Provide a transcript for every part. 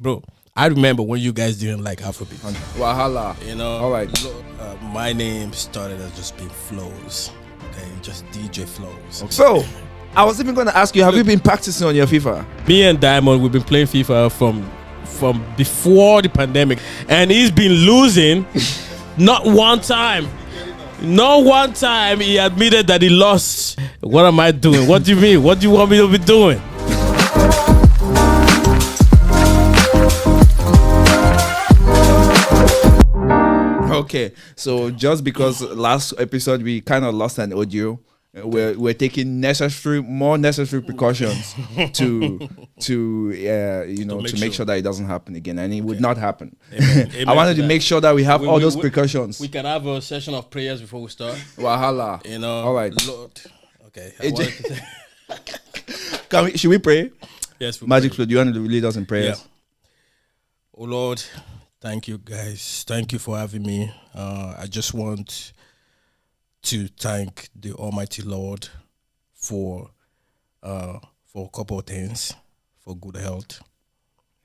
Bro, I remember when you guys didn't like Afrobeat. Wahala. You know, All right. My name started as just being Flowz. Okay, just DJ Flowz. Okay. So, I was even going to ask you, have you been practicing on your FIFA? Me and Diamond, we've been playing FIFA from before the pandemic, and he's been losing. Not one time. Not one time he admitted that he lost. What am I doing? What do you mean? What do you want me to be doing? Okay, so just because last episode we kind of lost an audio, we're taking more necessary precautions to make sure that it doesn't happen again, and it would not happen. Amen. Amen I wanted to to make sure that we have all those precautions. We can have a session of prayers before we start. Wahala. You know, all right. Lord. Okay. Should we pray? Yes. Magic Flowz, do you want to lead us in prayers? Yeah. Oh Lord, thank you guys. Thank you for having me. I just want to thank the Almighty Lord for a couple of things, for good health,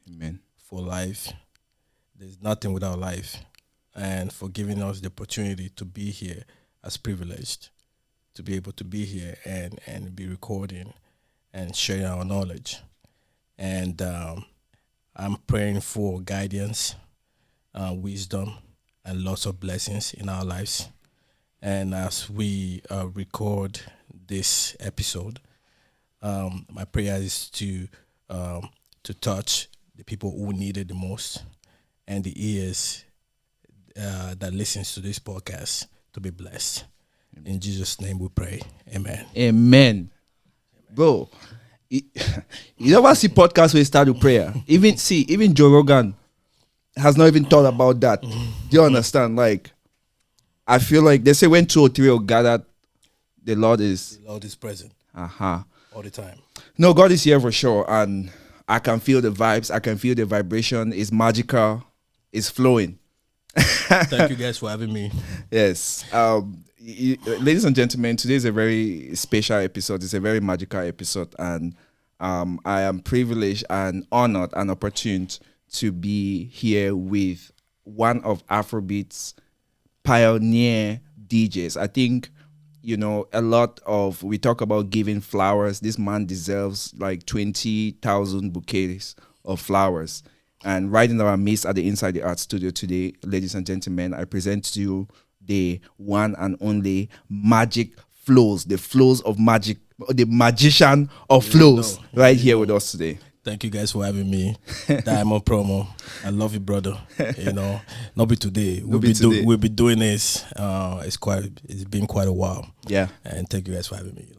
amen, for life. There's nothing without life, and for giving us the opportunity to be here as privileged, to be able to be here and be recording and sharing our knowledge. And I'm praying for guidance, wisdom, and lots of blessings in our lives. And as we record this episode, my prayer is to touch the people who need it the most, and the ears that listens to this podcast to be blessed. In Jesus' name we pray. Amen. Amen. Bro, you never see podcasts where you start with prayer. Even Joe Rogan has not even thought about that. Do you understand? Like, I feel like they say when 2 or 3 are gathered, the Lord is present. All the time. No, God is here for sure, and I can feel the vibes. I can feel the vibration. It's magical. It's flowing. Thank you guys for having me. Yes. Ladies and gentlemen, today is a very special episode. It's a very magical episode, and I am privileged and honored and opportune to be here with one of Afrobeats pioneer DJs. I think, we talk about giving flowers. This man deserves like 20,000 bouquets of flowers. And right in our midst at the Inside the Art Studio today, ladies and gentlemen, I present to you the one and only Magic Flowz, the Flowz of magic, the magician of Flowz, right here with us today. Thank you guys for having me. Diamond Promo. I love you, brother. Not be today. We'll be doing this. It's been quite a while. Yeah. And thank you guys for having me.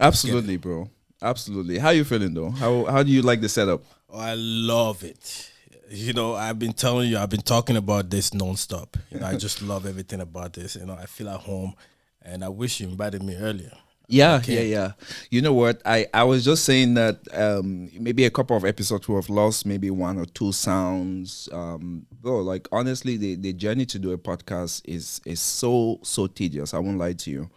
Absolutely, bro. Absolutely. How you feeling though? How do you like the setup? Oh, I love it. I've been telling you, I've been talking about this nonstop. I just love everything about this. I feel at home, and I wish you invited me earlier. Yeah. You know what? I was just saying that maybe a couple of episodes we have lost maybe 1 or 2 sounds. Bro, like honestly, the journey to do a podcast is so tedious. I won't lie to you.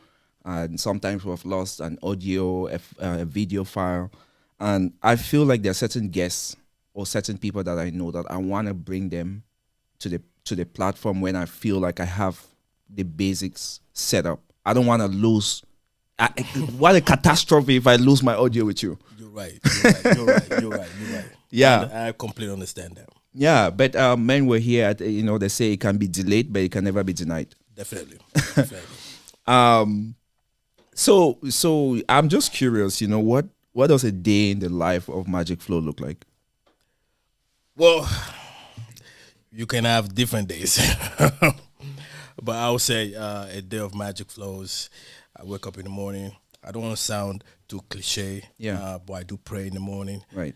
And sometimes we've lost an audio, a video file, and I feel like there are certain guests or certain people that I know that I want to bring them to the platform when I feel like I have the basics set up. I don't want to lose. What a catastrophe if I lose my audio with you. You're right. Yeah, I completely understand that. Yeah, but men were here. They say it can be delayed, but it can never be denied. Definitely. So I'm just curious. What does a day in the life of Magic Flowz look like? Well, you can have different days, but I would say a day of Magic Flowz. I wake up in the morning. I don't want to sound too cliche, but I do pray in the morning. Right.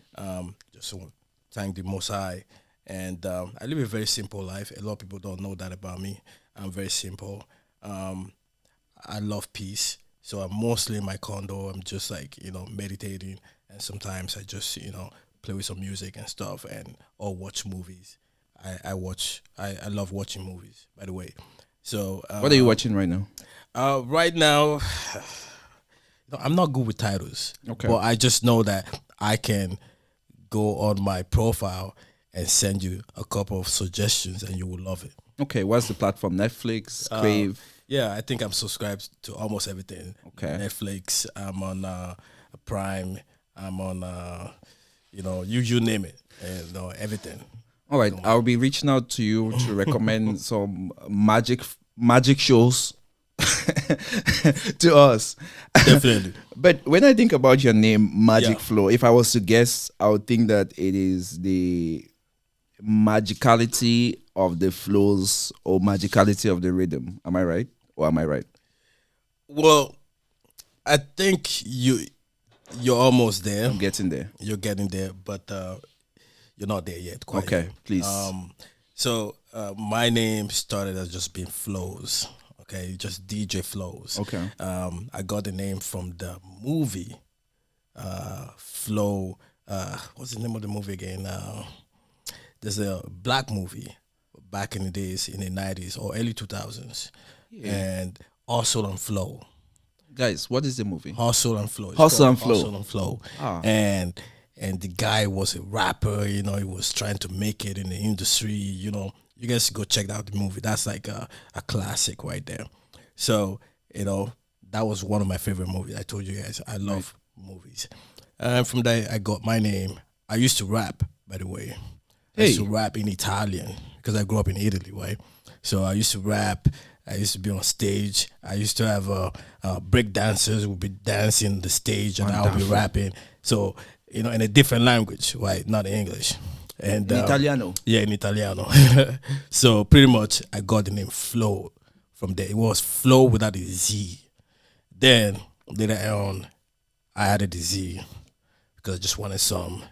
Just to thank the Most High. And I live a very simple life. A lot of people don't know that about me. I'm very simple. I love peace. So I'm mostly in my condo. I'm just meditating. And sometimes I just, play with some music and stuff or watch movies. I love watching movies, by the way. So what are you watching right now? Right now, I'm not good with titles. Okay. But I just know that I can go on my profile and send you a couple of suggestions, and you will love it. Okay, what's the platform? Netflix, Crave. Yeah, I think I'm subscribed to almost everything. Okay. Netflix. I'm on Prime. I'm on you name it, and everything. All right, I'll be reaching out to you to recommend some magic shows to us. Definitely. But when I think about your name, Magic Yeah. Flow, if I was to guess, I would think that it is the magicality of the flows or magicality of the rhythm. Am I right? Or am I right? Well, I think you're almost there. I'm getting there. You're getting there, but you're not there yet. Quite Okay, yet. please. So my name started as just being Flowz. Okay, just DJ Flowz. Okay. I got the name from the movie Flow. What's the name of the movie again? There's a black movie back in the days in the 90s or early 2000s, and Hustle and Flow. Guys, what is the movie? Hustle and Flow. It's Hustle called and Flow. Hustle and Flow. Ah. And the guy was a rapper. He was trying to make it in the industry. You guys go check out the movie. That's like a classic right there. So that was one of my favorite movies. I told you guys I love movies. And from there I got my name. I used to rap, by the way. I used to rap in Italian because I grew up in Italy, right? So I used to rap. I used to be on stage. I used to have break dancers who would be dancing the stage, and I'll be rapping. So in a different language, right? Not English. And In Italiano. Yeah, in Italiano. So pretty much, I got the name Flow from there. It was Flow without a Z. Then later on, I added the Z because I just wanted some,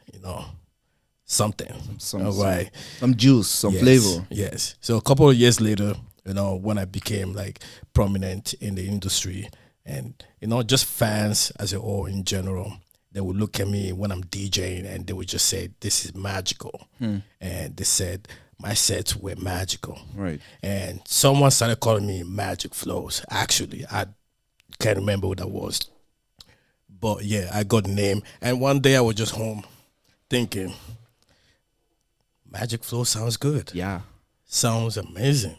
something. All right. Some juice, some Yes, flavor. Yes. So a couple of years later, when I became like prominent in the industry, and just fans as a whole in general, they would look at me when I'm DJing and they would just say, "This is magical," and they said my sets were magical. Right. And someone started calling me Magic Flowz. Actually, I can't remember what that was, but yeah, I got the name. And one day I was just home thinking, Magic Flow sounds good. Yeah. Sounds amazing.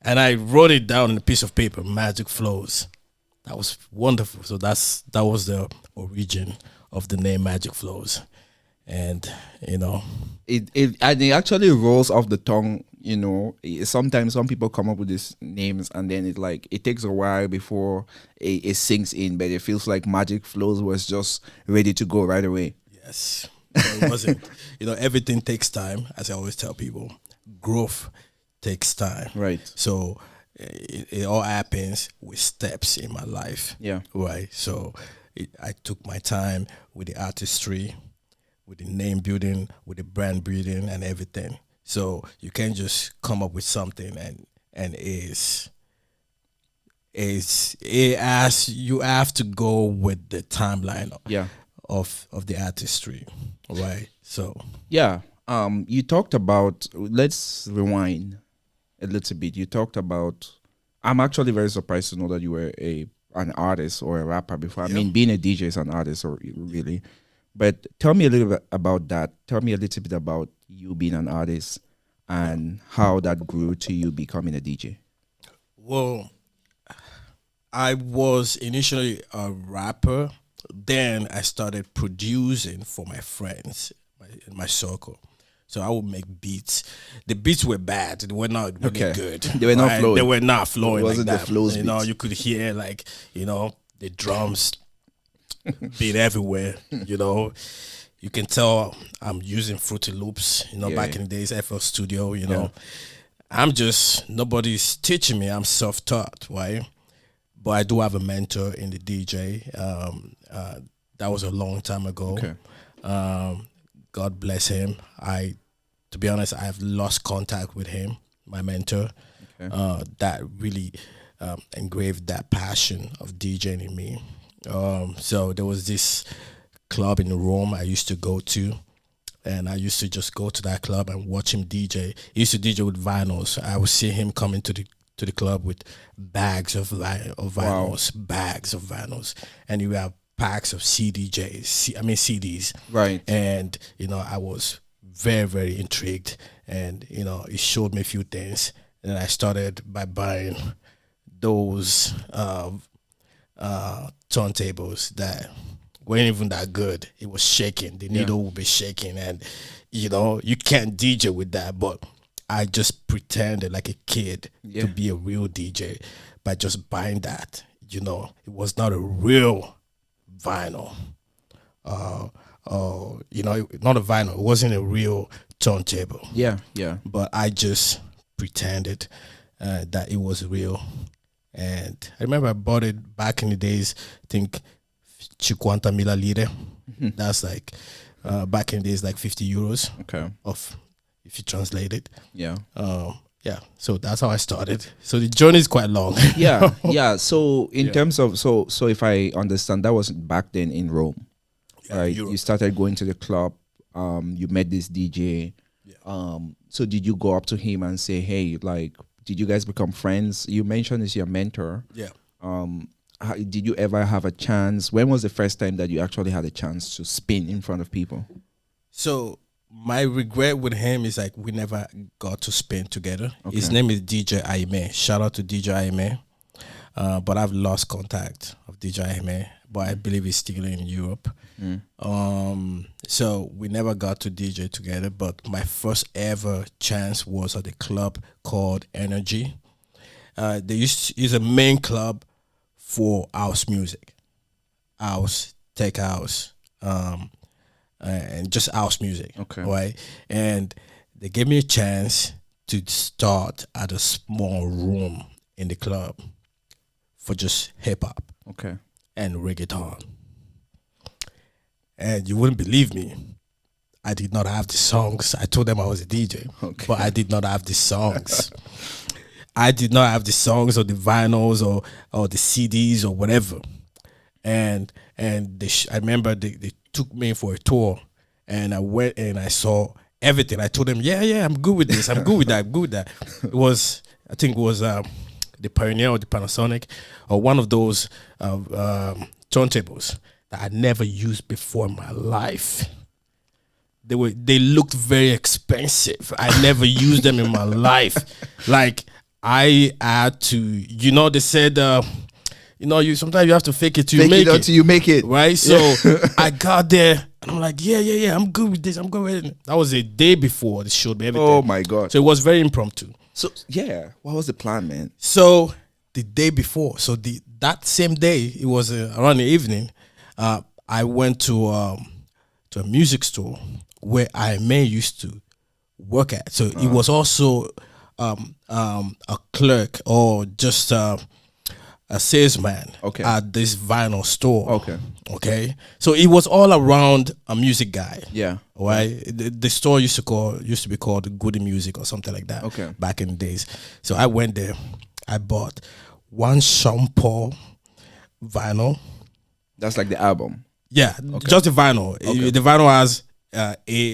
And I wrote it down on a piece of paper, Magic Flowz. That was wonderful. So that was the origin of the name Magic Flowz. And It actually rolls off the tongue. Sometimes some people come up with these names and then it takes a while before it sinks in, but it feels like Magic Flowz was just ready to go right away. yes, it wasn't. Everything takes time, as I always tell people. Growth takes time. Right. So it all happens with steps in my life. Yeah. Right. So I took my time with the artistry, with the name building, with the brand building, and everything. So you can't just come up with something and you have to go with the timeline. Yeah. Of the artistry, right? So Yeah. You talked about, let's rewind a little bit. You talked about, I'm actually very surprised to know that you were an artist or a rapper before. I mean, being a DJ is an artist, or really. But tell me a little bit about that. Tell me a little bit about you being an artist and how that grew to you becoming a DJ. Well, I was initially a rapper. Then I started producing for my friends in my circle. So I would make beats. The beats were bad. They were not really good. They were not flowing. They were not flowing. It wasn't like the that. flows beats. You could hear the drums beat everywhere. You can tell I'm using Fruity Loops. Back in the days, FL Studio. I'm just, nobody's teaching me. I'm self-taught, right? But I do have a mentor in the DJ. That was a long time ago. Okay. God bless him. To be honest, I've lost contact with him, my mentor. Okay. That really engraved that passion of DJing in me. So there was this club in Rome I used to go to, and I used to just go to that club and watch him DJ. He used to DJ with vinyls. I would see him come into the club with bags of vinyls, bags of vinyls, and you have packs of CDs, right? And I was very, very intrigued, and he showed me a few things, and then I started by buying those turntables that weren't even that good. It was shaking. The needle would be shaking, and you can't DJ with that. But I just pretended like a kid to be a real DJ by just buying that. It was not a real vinyl. Not a vinyl. It wasn't a real turntable. Yeah, yeah. But I just pretended that it was real. And I remember I bought it back in the days, I think 50 mila lire. That's like, back in the days, like 50 euros. Okay. Of, if you translate it. Yeah. Yeah. So that's how I started. So the journey is quite long. Yeah. Yeah. So in terms of, so if I understand, that was back then in Rome. Yeah, right? Europe. You started going to the club. You met this DJ. Yeah. So did you go up to him and say, hey, like, did you guys become friends? You mentioned he's your mentor. Yeah. Did you ever have a chance? When was the first time that you actually had a chance to spin in front of people? So my regret with him is like we never got to spin together. Okay. His name is DJ Aime. Shout out to DJ Aime. But I've lost contact of DJ Aime. But I believe he's still in Europe. So we never got to DJ together. But my first ever chance was at a club called Energy. It's a main club for house music, house, tech house, and just house music. Okay. Right? And they gave me a chance to start at a small room in the club for just hip hop. Okay. And reggaeton. And you wouldn't believe me, I did not have the songs. I told them I was a DJ, but I did not have the songs. I did not have the songs or the vinyls or the CDs or whatever. And I remember they took me for a tour, and I went and I saw everything. I told them, yeah, I'm good with this. I'm good with that. I'm good with that. I think it was the Pioneer or the Panasonic or one of those turntables that I never used before in my life. They looked very expensive. I never used them in my life. Like I had to, they said, you sometimes you have to fake it till you make it. Until you make it. Right? So I got there and I'm like, yeah, I'm good with this. I'm good with it. That was a day before they showed me everything. Oh my God. So it was very impromptu. So yeah, what was the plan, man? So the day before, that same day, it was around the evening, I went to a music store where Aime used to work at. So he was also a clerk or just a salesman at this vinyl store. Okay. So he was all around a music guy. Yeah. Right. The store used to be called Goody Music or something like that. Okay. Back in the days. So I went there. I bought one Sean Paul vinyl. That's like the album. Yeah, just the vinyl. The vinyl has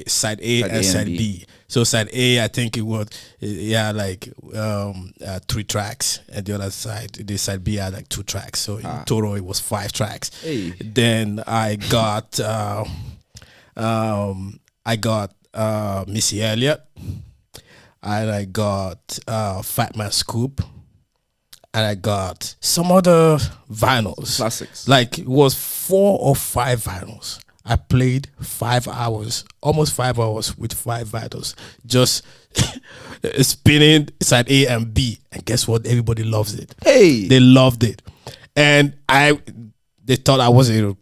side A and side B. So side A, I think it was like 3 tracks, and the other side, the side B had like 2 tracks. So in total, it was 5 tracks. Hey. Then I got Missy Elliott, and I got Fat Man Scoop. And I got some other vinyls. Classics. Like it was 4 or 5 vinyls. I played 5 hours, almost 5 hours with 5 vinyls. Just spinning side A and B. And guess what? Everybody loves it. Hey. They loved it. And they thought I was a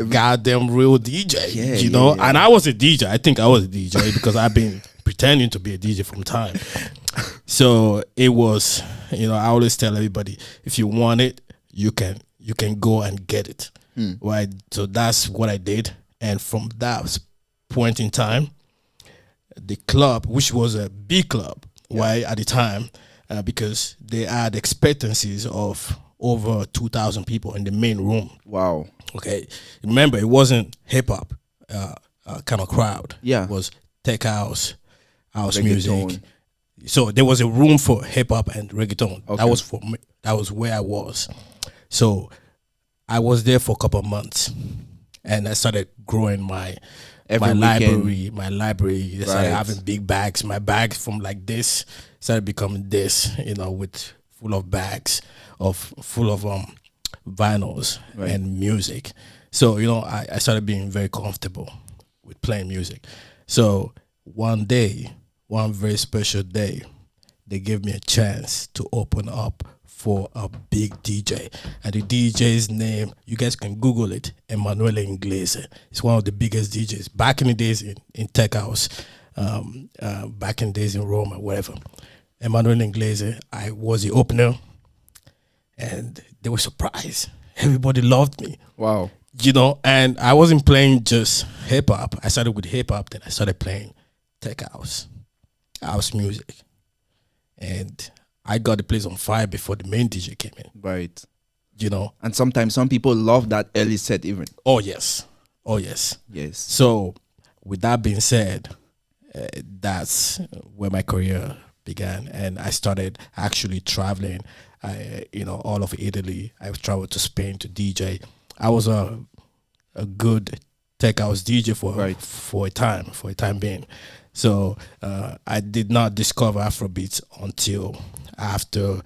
goddamn real DJ. Yeah. And I was a DJ. I think I was a DJ because I've been pretending to be a DJ from time. So it was, I always tell everybody, if you want it, you can go and get it. Right? So that's what I did. And from that point in time, the club, which was a big club, right, at the time, because they had expectancies of over 2,000 people in the main room. Wow. Okay. Remember, it wasn't hip-hop kind of crowd. Yeah. It was tech house music. So there was a room for hip hop and reggaeton. Okay. That was for me. That was where I was. So I was there for a couple of months, and I started growing my every weekend. My library started Right. having big bags. My bags from like this started becoming this, with full of bags of full of vinyls Right. and music. So I started being very comfortable with playing music. So one day, one very special day, they gave me a chance to open up for a big DJ. And the DJ's name, you guys can Google it, Emanuele Inglese. It's one of the biggest DJs. Back in the days in Tech House, back in the days in Rome or whatever. Emanuele Inglese, I was the opener, and they were surprised. Everybody loved me. Wow. And I wasn't playing just hip hop. I started with hip hop, then I started playing tech house music. And I got the place on fire before the main DJ came in. Right. You know? And sometimes some people love that early set even. Oh yes. Oh yes. Yes. So with that being said, that's where my career began, and I started actually traveling. All of Italy. I traveled to Spain to DJ. I was a good tech house DJ for a time being. So I did not discover Afrobeats until after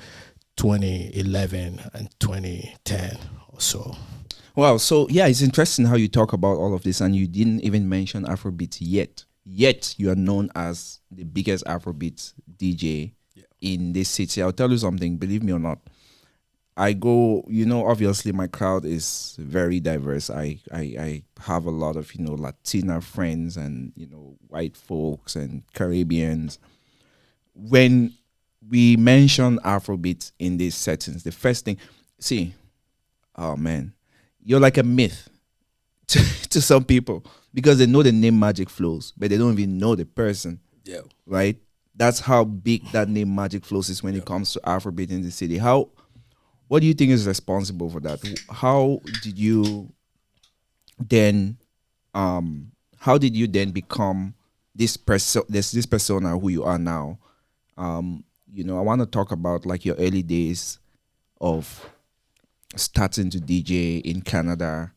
2011 and 2010 or so. Wow. So yeah, it's interesting how you talk about all of this, and you didn't even mention Afrobeats yet. Yet you are known as the biggest Afrobeats DJ in this city. I'll tell you something, believe me or not. I go, obviously my crowd is very diverse. I have a lot of, Latina friends and, white folks and Caribbeans. When we mention Afrobeats in these settings, the first thing, oh man, you're like a myth to some people because they know the name Magic Flowz, but they don't even know the person. Yeah. Right? That's how big that name Magic Flowz is when it comes to Afrobeat in the city. What do you think is responsible for that? How did you then become this persona who you are now? I want to talk about like your early days of starting to DJ in Canada,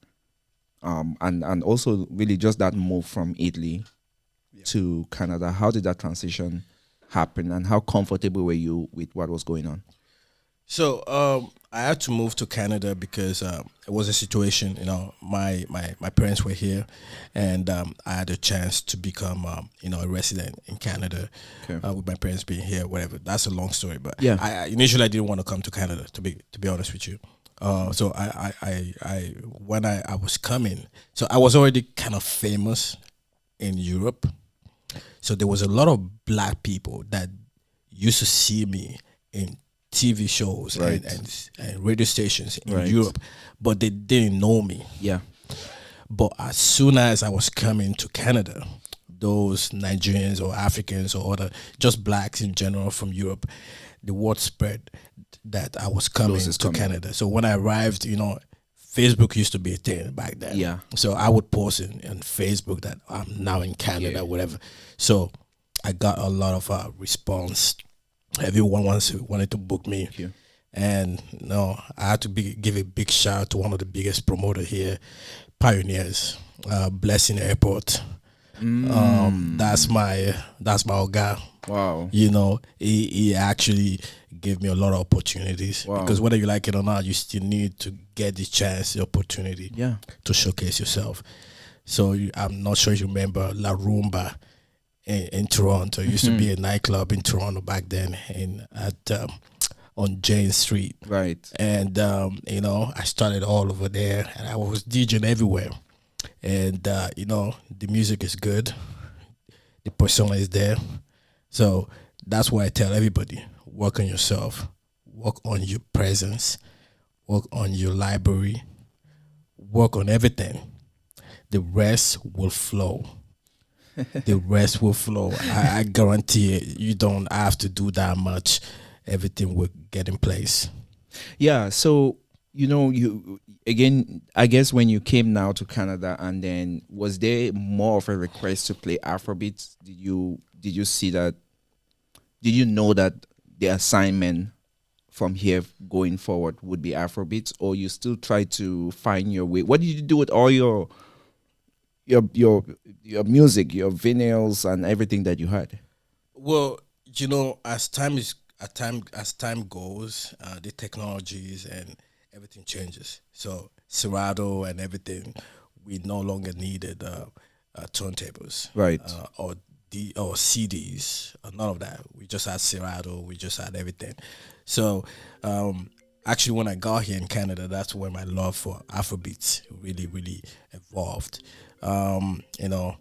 and also really just that move from Italy to Canada. How did that transition happen, and how comfortable were you with what was going on? So I had to move to Canada because it was a situation. My parents were here, and I had a chance to become a resident in Canada. Okay. With my parents being here, whatever. That's a long story, but Yeah. I initially I didn't want to come to Canada to be honest with you. So I when I was coming, so I was already kind of famous in Europe. So there was a lot of black people that used to see me in TV shows Right. and radio stations in Right. Europe, but they didn't know me. Yeah. But as soon as I was coming to Canada, those Nigerians or Africans or other, just blacks in general from Europe, the word spread that I was coming Flowz is to coming. Canada. So when I arrived, Facebook used to be a thing back then. Yeah. So I would post on Facebook that I'm now in Canada, whatever. So I got a lot of response. Everyone wanted to book me. Thank you. And I had to give a big shout out to one of the biggest promoter here, Pioneers, Blessing Airport. That's my guy. Wow. He actually gave me a lot of opportunities. Wow. Because whether you like it or not, you still need to get the chance, the opportunity Yeah. to showcase yourself. So I'm not sure if you remember La Rumba in Toronto. It used to be a nightclub in Toronto back then on Jane Street. Right. And, I started all over there, and I was DJing everywhere. And, the music is good. The persona is there. So that's why I tell everybody, work on yourself, work on your presence, work on your library, work on everything. The rest will flow. The rest will flow. I guarantee it. You don't have to do that much. Everything will get in place. Yeah. So, you again, I guess when you came now to Canada, and then was there more of a request to play Afrobeats? Did you see that? Did you know that the assignment from here going forward would be Afrobeats, or you still try to find your way? What did you do with all your your music, your vinyls, and everything that you had? Well, as time goes, the technologies and everything changes. So Serato and everything, we no longer needed turntables, Right. or CDs, none of that. We just had Serato, we just had everything. So actually, when I got here in Canada, that's where my love for Afrobeats really, really evolved. You know,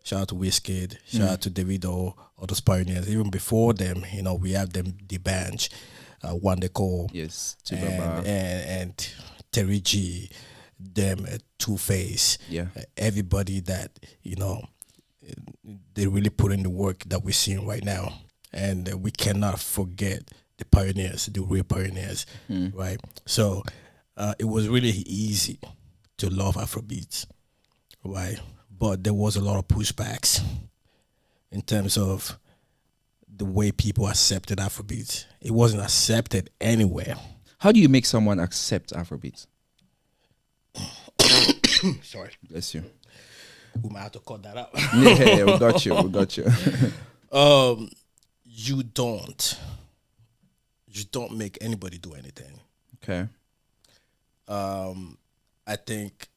shout out to Wizkid, shout out to Davido, all those pioneers. Even before them, we have them, the bench, one they call, Yes. and Tubaba. Terry G, them, Two Face, Yeah. everybody that they really put in the work that we're seeing right now, and we cannot forget the pioneers, the real pioneers, right? So it was really easy to love Afrobeats, right? But there was a lot of pushbacks in terms of the way people accepted Afrobeats. It wasn't accepted anywhere. How do you make someone accept Afrobeats? Sorry, Bless you. we might have to cut that out. Yeah, we got you. We got you. You don't make anybody do anything. Okay. I think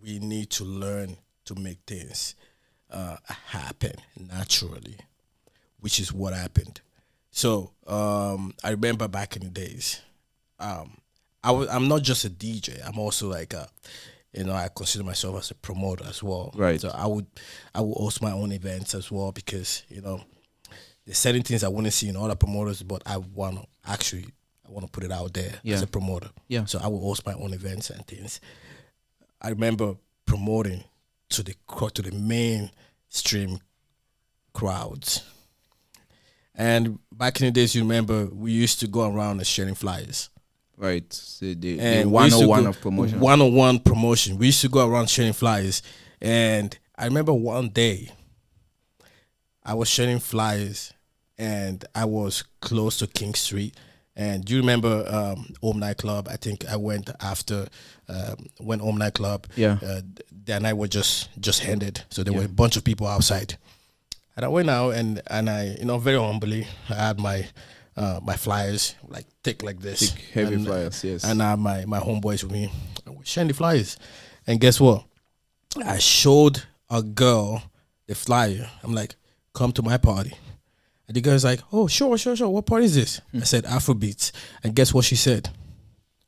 we need to learn to make things happen naturally, which is what happened. So I remember back in the days, I'm not just a DJ. I'm also like I consider myself as a promoter as well. Right. So I would host my own events as well, because there's certain things I want to see in other promoters, but I want to put it out there Yeah. as a promoter. Yeah. So I will host my own events and things. I remember promoting to the mainstream crowds. And back in the days, you remember, we used to go around and sharing flyers. Right. So the And we used to 101 go- of promotion. 101 promotion. We used to go around sharing flyers. And I remember one day, I was sharing flyers, and I was close to King Street. And do you remember Home Nightclub? I think I went after when Home Nightclub. Yeah. That night was just ended, so there were a bunch of people outside. And I went out, and I, very humbly, I had my flyers, like thick like this, Thick, heavy and, flyers, yes. and I had my homeboys with me. And we're sharing the flyers, and guess what? I showed a girl the flyer. I'm like, "Come to my party." And the girl's like, "Oh, sure. What party is this?" I said, "Afrobeats." And guess what she said?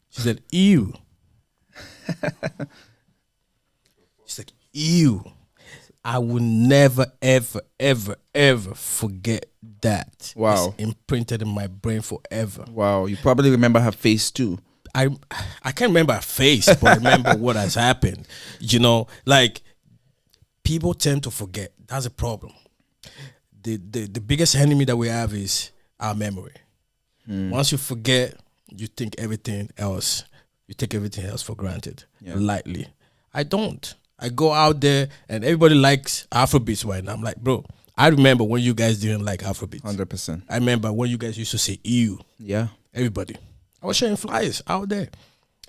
She said, "Ew." She's like, "Ew." I will never, ever, ever, ever forget that. Wow. It's imprinted in my brain forever. Wow. You probably remember her face too. I can't remember her face, but I remember what has happened. Like, people tend to forget. That's a problem. The biggest enemy that we have is our memory. Once you forget, you take everything else for granted, lightly. I don't. I go out there and everybody likes Afrobeats right now. I'm like, bro, I remember when you guys didn't like Afrobeats. 100%. I remember when you guys used to say ew. Yeah. Everybody. I was sharing flyers out there,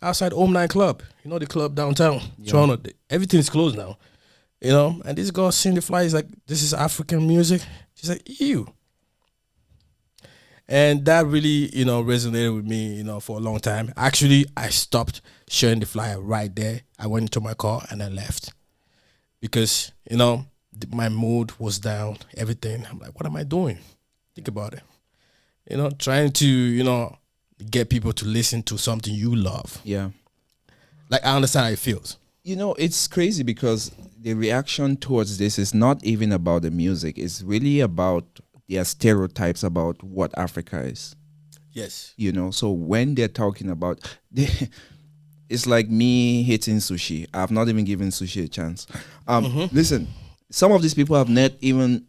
outside Home Night Club. The club downtown, Toronto. Everything's closed now. And this girl seeing the flyers like, this is African music. She's like, ew. And that really, resonated with me, for a long time. Actually, I stopped sharing the flyer right there. I went into my car and I left. Because, my mood was down, everything. I'm like, what am I doing? Think about it. Trying to, get people to listen to something you love. Yeah. Like, I understand how it feels. It's crazy because the reaction towards this is not even about the music. It's really about their stereotypes about what Africa is. Yes. So when they're talking about, it's like me hating sushi. I've not even given sushi a chance. Listen, some of these people have not even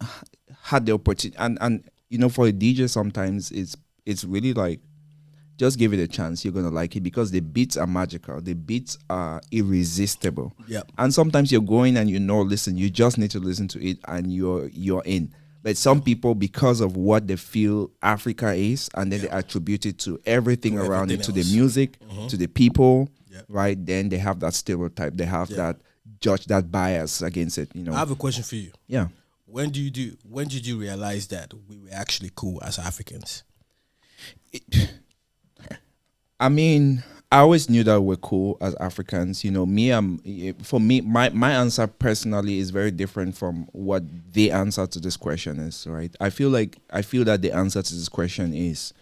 had the opportunity. And for a DJ, sometimes it's really like, just give it a chance. You're gonna like it because the beats are magical. The beats are irresistible. Yep. And sometimes you're going and listen, you just need to listen to it and you're in. But some people, because of what they feel Africa is, and then they attribute it to everything around it, to the music, to the people, right? Then they have that stereotype. They have that judge that bias against it. I have a question for you. Yeah. When did you realize that we were actually cool as Africans? I mean, I always knew that we're cool as Africans. For me, my answer personally is very different from what the answer to this question is, right? I feel that the answer to this question is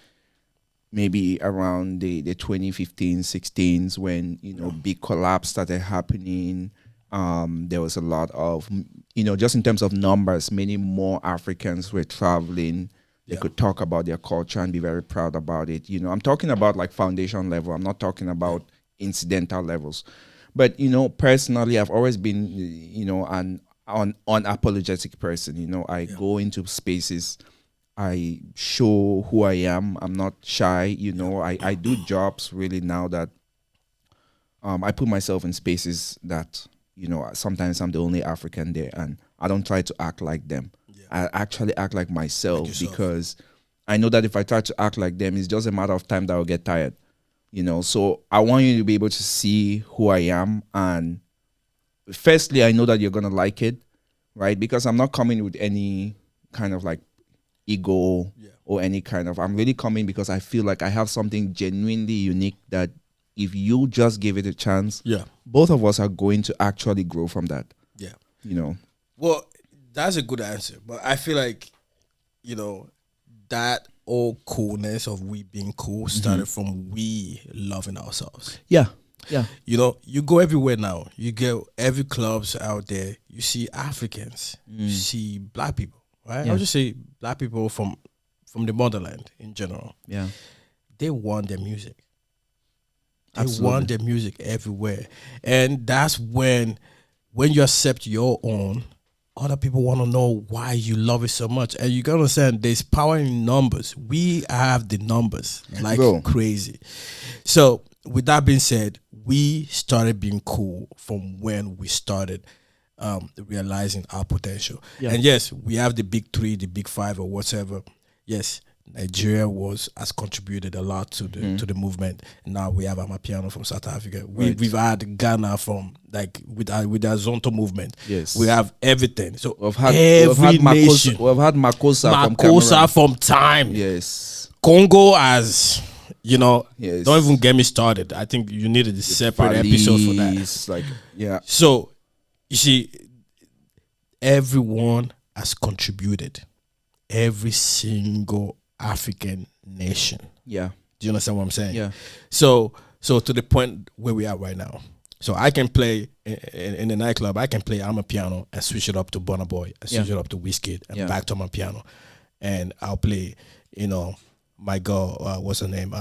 maybe around the 2015, 16s when, big collapse started happening. There was a lot of, just in terms of numbers, many more Africans were traveling. They could talk about their culture and be very proud about it. I'm talking about like foundation level. I'm not talking about incidental levels. But, personally, I've always been, an unapologetic person. I go into spaces. I show who I am. I'm not shy. I do jobs really now that I put myself in spaces that, sometimes I'm the only African there and I don't try to act like them. I actually act like myself because I know that if I try to act like them, it's just a matter of time that I'll get tired. So I want you to be able to see who I am. And firstly, I know that you're going to like it, right? Because I'm not coming with any kind of like ego or any kind of, I'm really coming because I feel like I have something genuinely unique that if you just give it a chance, both of us are going to actually grow from that. Yeah. Well, that's a good answer, but I feel like, that old coolness of we being cool started from we loving ourselves. Yeah. You go everywhere now. You go every clubs out there. You see Africans. You see black people, right? Yeah. I'll just say black people from the motherland in general. Yeah. They want their music. They Absolutely. want their music everywhere, and that's when you accept your own. Other people want to know why you love it so much. And you got to understand, there's power in numbers. We have the numbers like crazy. So with that being said, we started being cool from when we started realizing our potential. Yeah. And yes, we have the big three, the big five or whatever. Yes, Nigeria has contributed a lot to the movement. Now we have Amapiano from South Africa. We've had Ghana from with our Zonto movement. Yes, we have everything. So we've had nation. We've had Makosa from time. Yes, Congo has. Yes. Don't even get me started. I think you needed a separate episode for that. So you see, everyone has contributed. Every single African nation. Yeah. Do you understand what I'm saying? Yeah. So to the point where we are right now. So I can play in the nightclub, I can play Amapiano and switch it up to Burna Boy and switch it up to Wizkid and back to Amapiano. And I'll play, my girl, what's her name?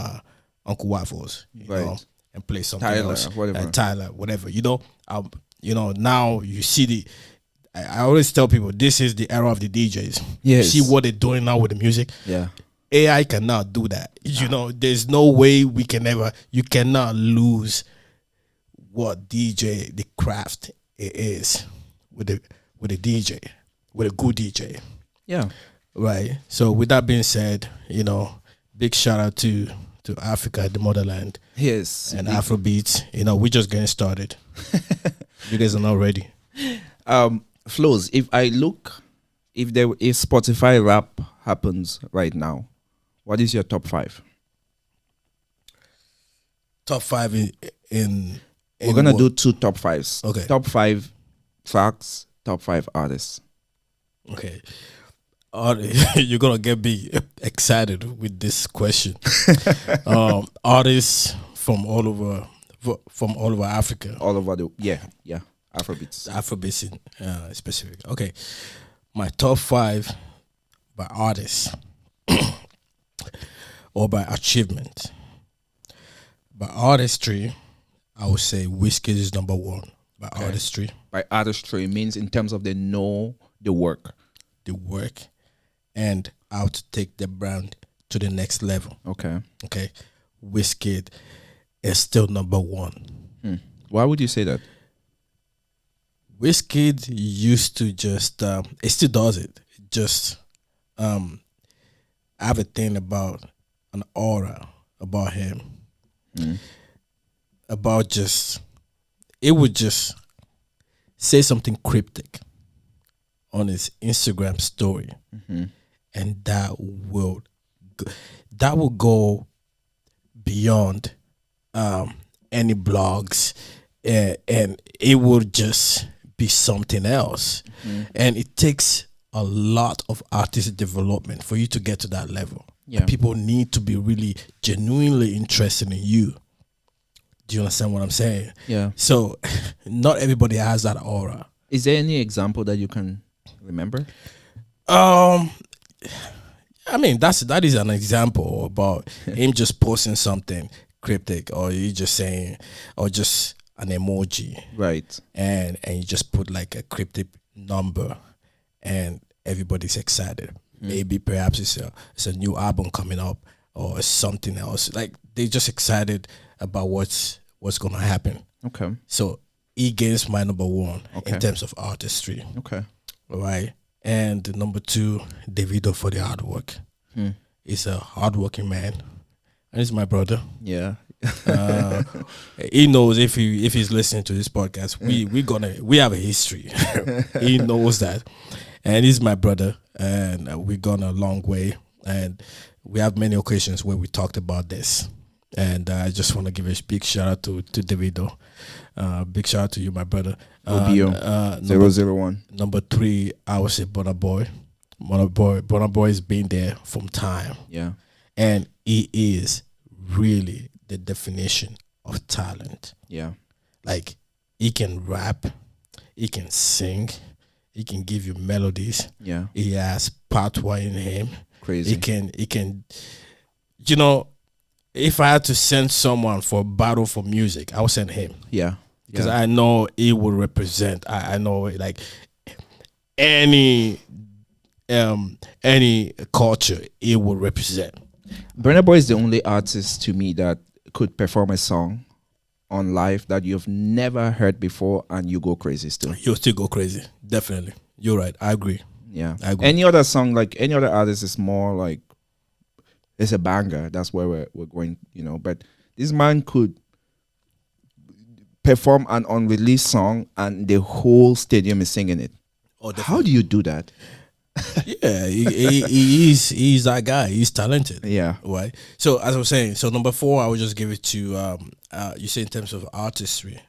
Uncle Waffles. And play something else. Tyler, whatever. Now you see I always tell people this is the era of the DJs. Yes. See what they're doing now with the music. Yeah. AI cannot do that. There's no way you cannot lose what DJ, the craft it is with a DJ, with a good DJ. Yeah. Right. So with that being said, big shout out to Africa, the motherland. Yes. And Afrobeats. We're just getting started. You guys are not ready. Flowz, if Spotify rap happens right now, what is your top 5? Top 5 in we're gonna do 2 top 5s. Okay. Top 5 tracks, top 5 artists. Okay. You're gonna get me excited with this question. Artists from all over Africa. All over Afrobeats. Afrobeats in specific. Okay. My top 5 by artists or by achievement. By artistry, I would say Wizkid is number 1. By artistry. By artistry means in terms of the work. The work and how to take the brand to the next level. Okay. Wizkid is still number 1. Why would you say that? Wizkid used to just, it still does it. Just have a thing about an aura about him. About just, it would just, say something cryptic on his Instagram story, and that will go beyond any blogs, and it will just be something else. And it takes a lot of artistic development for you to get to that level. Yeah. People need to be really genuinely interested in you. Do you understand what I'm saying? Yeah. So not everybody has that aura. Is there any example that you can remember? I mean, that is an example about him just posting something cryptic, or you just saying, or just an emoji, Right. and you just put like a cryptic number, and everybody's excited. Maybe perhaps it's a new album coming up, or something else. Like they're just excited about what's gonna happen. Okay. So he gains my number one Okay. in terms of artistry. Okay. Right. And number two, Davido for the hard work. He's a hardworking man, and he's my brother. Yeah. He knows if he's listening to this podcast, we have a history. He knows that, and he's my brother, and we've gone a long way, and we have many occasions where we talked about this. And I just want to give a big shout out to Davido. Big shout out to you, my brother. OBO 001. Number three, I would say Burna Boy. Burna Boy has been there from time. Yeah. And he is really the definition of talent. Yeah. Like, he can rap, he can sing, he can give you melodies. Yeah. He has patois in him. Crazy. He can, you know, if I had to send someone for a battle for music, I would send him. Yeah. Because I know he will represent. I know, like, any culture he will represent. Burna Boy is the only artist to me that could perform a song on live that you've never heard before and you go crazy still. You'll still go crazy. Definitely. You're right. I agree. Yeah. I agree. Any other song, like any other artist, is more like it's a banger. That's where we're going, you know. But this man could perform an unreleased song and the whole stadium is singing it. Oh, how do you do that? Yeah, he's that guy. He's talented. Yeah. Right. So as I was saying, so number four, I would just give it to you say in terms of artistry.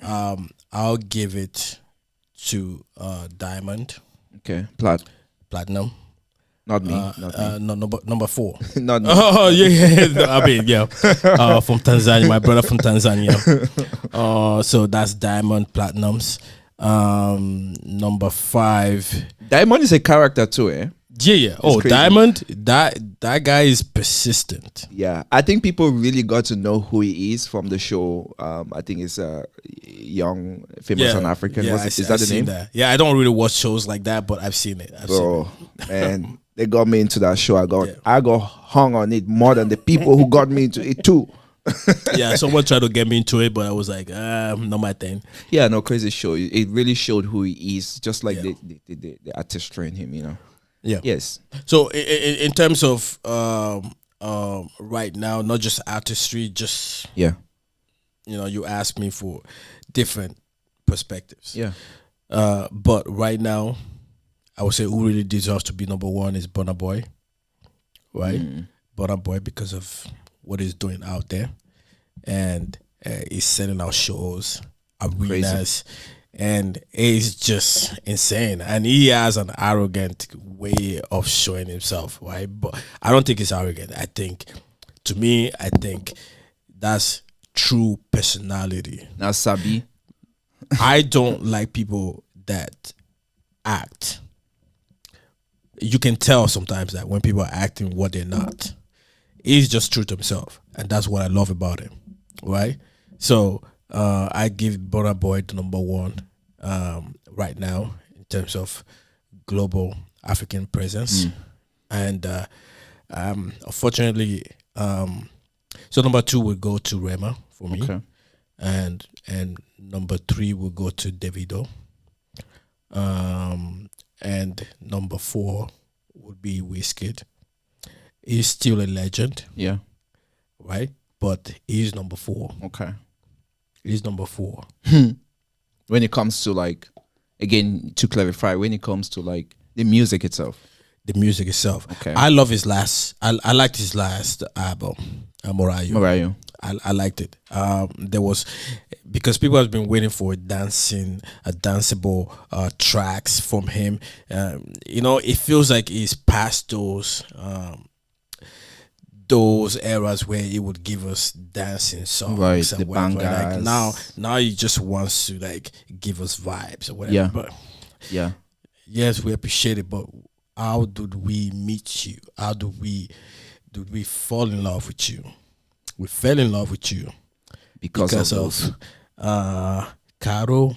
I'll give it to Diamond. Okay. Platinum. Not me. Not me. No, number four. Not me. Oh yeah. No, I mean, yeah. From Tanzania, my brother from Tanzania. So that's Diamond, Platinums. Number five. Diamond is a character too, eh? Yeah. Oh, crazy. Diamond. That guy is persistent. Yeah, I think people really got to know who he is from the show. I think it's Young, Famous and African. Yeah, Is that the name? That. Yeah, I don't really watch shows like that, but I've seen it. Bro, man, they got me into that show. I got hung on it more than the people who got me into it too. Yeah, someone tried to get me into it, but I was like, not my thing. Yeah, no, crazy show. It really showed who he is, just like the artistry in him, you know. Yeah. Yes. So in terms of right now, not just artistry, just Yeah. You ask me for different perspectives. Yeah. But right now, I would say who really deserves to be number one is Burna Boy, right? Burna Boy, because of what he's doing out there, and he's selling out shows, arenas, and it's just insane. And he has an arrogant way of showing himself, right? But I don't think it's arrogant. I think that's true personality. Now Sabi. I don't like people that act. You can tell sometimes that when people are acting what they're not. He's just true to himself, and that's what I love about him, right? So I give Burna Boy the number one right now in terms of global African presence, and unfortunately, so number two will go to Rema for me, and number three will go to Davido, and number four would be Wizkid. He's still a legend. Yeah. Right? But he's number four. Okay. He's number four. when it comes to like, again, to clarify, when it comes to like the music itself? The music itself. Okay. I love his last. I liked his last album, Morayo. Morayo. I liked it. There was because people have been waiting for danceable tracks from him. It feels like he's past those eras where he would give us dancing songs, Right, the and whatever. bangers. Like now he just wants to like give us vibes or whatever. Yeah. But Yeah. yes, we appreciate it, but how did we meet you? How did we fall in love with you? We fell in love with you Because of Caro.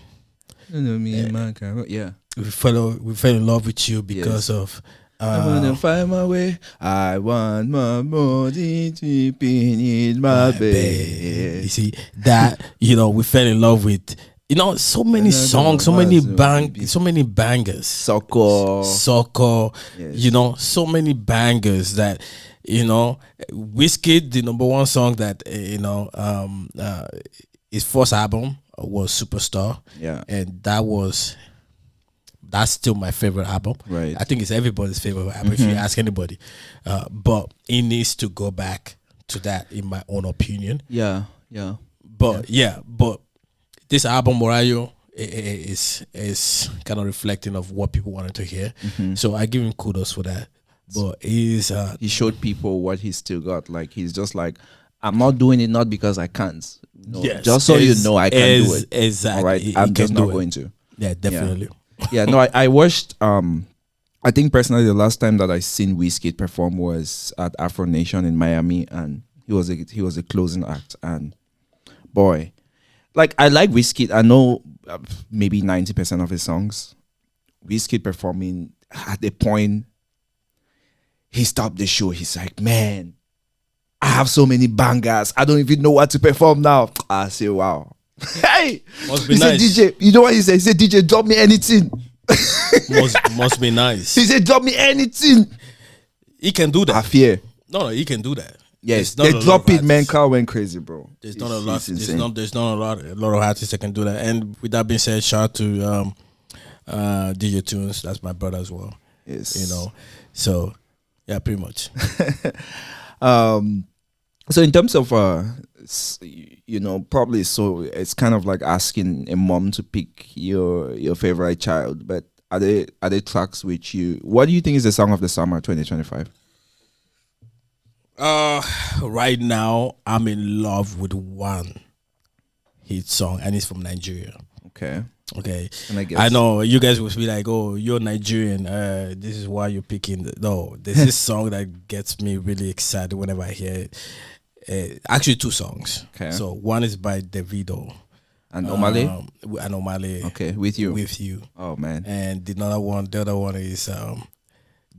me and my Caro. Yeah. We fell in love with you because of I wanna find my way. I want my body to be in my bed. You see that we fell in love with so many songs, so many bangers. Soccer. Yes. So many bangers that Wizkid, the number one song that his first album was Superstar. Yeah. And that's still my favorite album. Right. I think it's everybody's favorite album if you ask anybody. But he needs to go back to that, in my own opinion. Yeah. Yeah. But but this album Morayo is kind of reflecting of what people wanted to hear. So I give him kudos for that. But he showed people what he still got. Like, he's just like, I'm not doing it not because I can't. Yes, just so you know, I can do it. Exactly. All right. I'm just not going to. Yeah, definitely. Yeah, no, I watched. I think personally, the last time that I seen Wizkid perform was at Afro Nation in Miami, and he was a closing act. And boy, like, I like Wizkid. I know maybe 90% of his songs. Wizkid performing at the point he stopped the show. He's like, man, I have so many bangers. I don't even know what to perform now. I say, wow. Hey, must be he nice. said, DJ, you know what he said? He said, DJ, drop me anything. must be nice. He said, drop me anything. He can do that. I fear. No, he can do that. Yes, they drop it, man. Carl went crazy, bro. There's not a lot. There's not a lot of artists that can do that. And with that being said, shout out to DJ Tunes. That's my brother as well. Yes, So yeah, pretty much. So in terms of probably, so it's kind of like asking a mom to pick your favorite child. But are they tracks which what do you think is the song of the summer 2025? Right now I'm in love with one hit song, and it's from Nigeria. Okay. And I know you guys will be like, oh, you're Nigerian, this is why you're picking no, there's this song that gets me really excited whenever I hear it. Actually two songs. Okay. So one is by Davido and Omale. Okay, with you. Oh man. And the other one is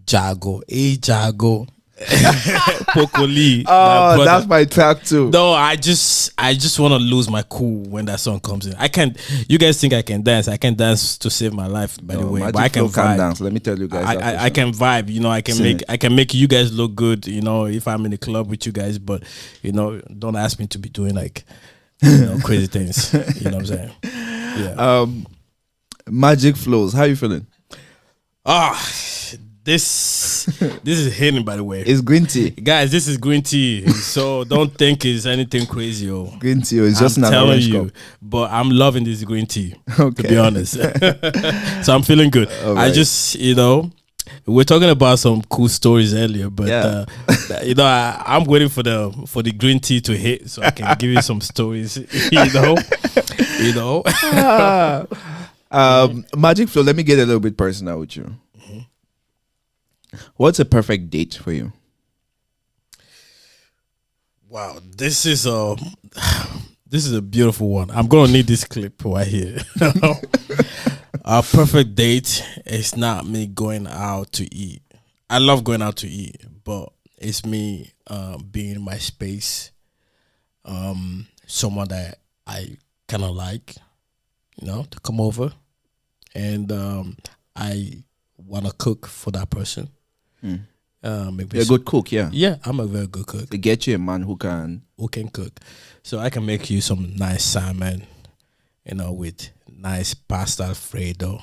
Jago. Jago. Pokoli. Oh, that's my track too. No, I just want to lose my cool when that song comes in. I can't. You guys think I can dance? I can dance to save my life. By the way, but I can vibe. Dance. Let me tell you guys. I can vibe. I can make you guys look good. If I'm in the club with you guys, but don't ask me to be doing like crazy things. You know what I'm saying? Yeah. Magic Flowz. How you feeling? This is hidden, by the way. It's green tea, guys. This is green tea, so don't think it's anything crazy. Green tea, it's just I'm an telling you. cup. But I'm loving this green tea. Okay. To be honest, so I'm feeling good. All I right. just we're talking about some cool stories earlier, but I'm waiting for the green tea to hit so I can give you some stories. Magic Flow. Let me get a little bit personal with you. What's a perfect date for you? Wow, this is a beautiful one. I'm gonna need this clip right here. Our perfect date is not me going out to eat. I love going out to eat, but it's me being in my space. Someone that I kind of like, to come over, and I want to cook for that person. You're a good cook, yeah. Yeah, I'm a very good cook. They get you a man who can cook. So I can make you some nice salmon, with nice pasta Alfredo.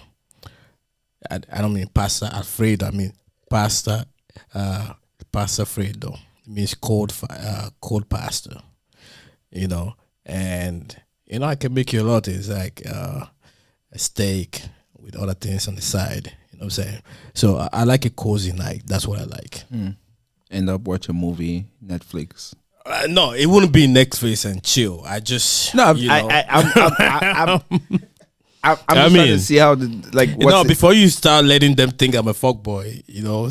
I don't mean pasta Alfredo. I mean pasta, uh, pasta Fredo. It means cold pasta. You know, and I can make you a lot of things like a steak with other things on the side. You know what I'm saying? So I like a cozy night. That's what I like. End up watch a movie, Netflix. No, it wouldn't be Netflix and chill. I just No, you know. I'm I just trying to mean, see how what's before you start letting them think I'm a fuck boy,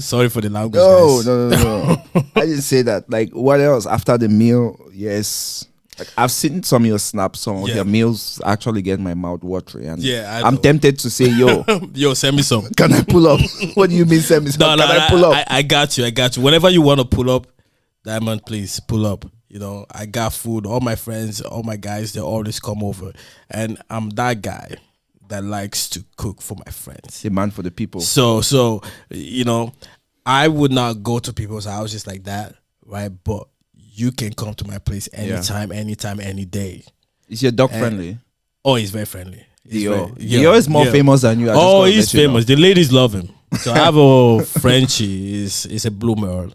sorry for the language. no, guys. no, no, no. I didn't say that. Like, what else after the meal? Yes, like I've seen some of your snaps. Some of Yeah. your meals actually get my mouth watery, and Yeah, I I'm know. tempted to say, "Yo, Yo, send me some. can I pull up?" What do you mean, send me some? No, Can I pull up? I got you. I got you. Whenever you want to pull up, Diamond, please pull up. I got food. All my friends, all my guys, they always come over, and I'm that guy that likes to cook for my friends. Demand for the people. So I would not go to people's houses like that, right? But you can come to my place anytime, any day. Is your dog friendly? Oh, he's very friendly. Dio. Dio is more famous than you. I just Oh, gotta he's let you know. famous. The ladies love him. So I have a Frenchie. Is a blue merle,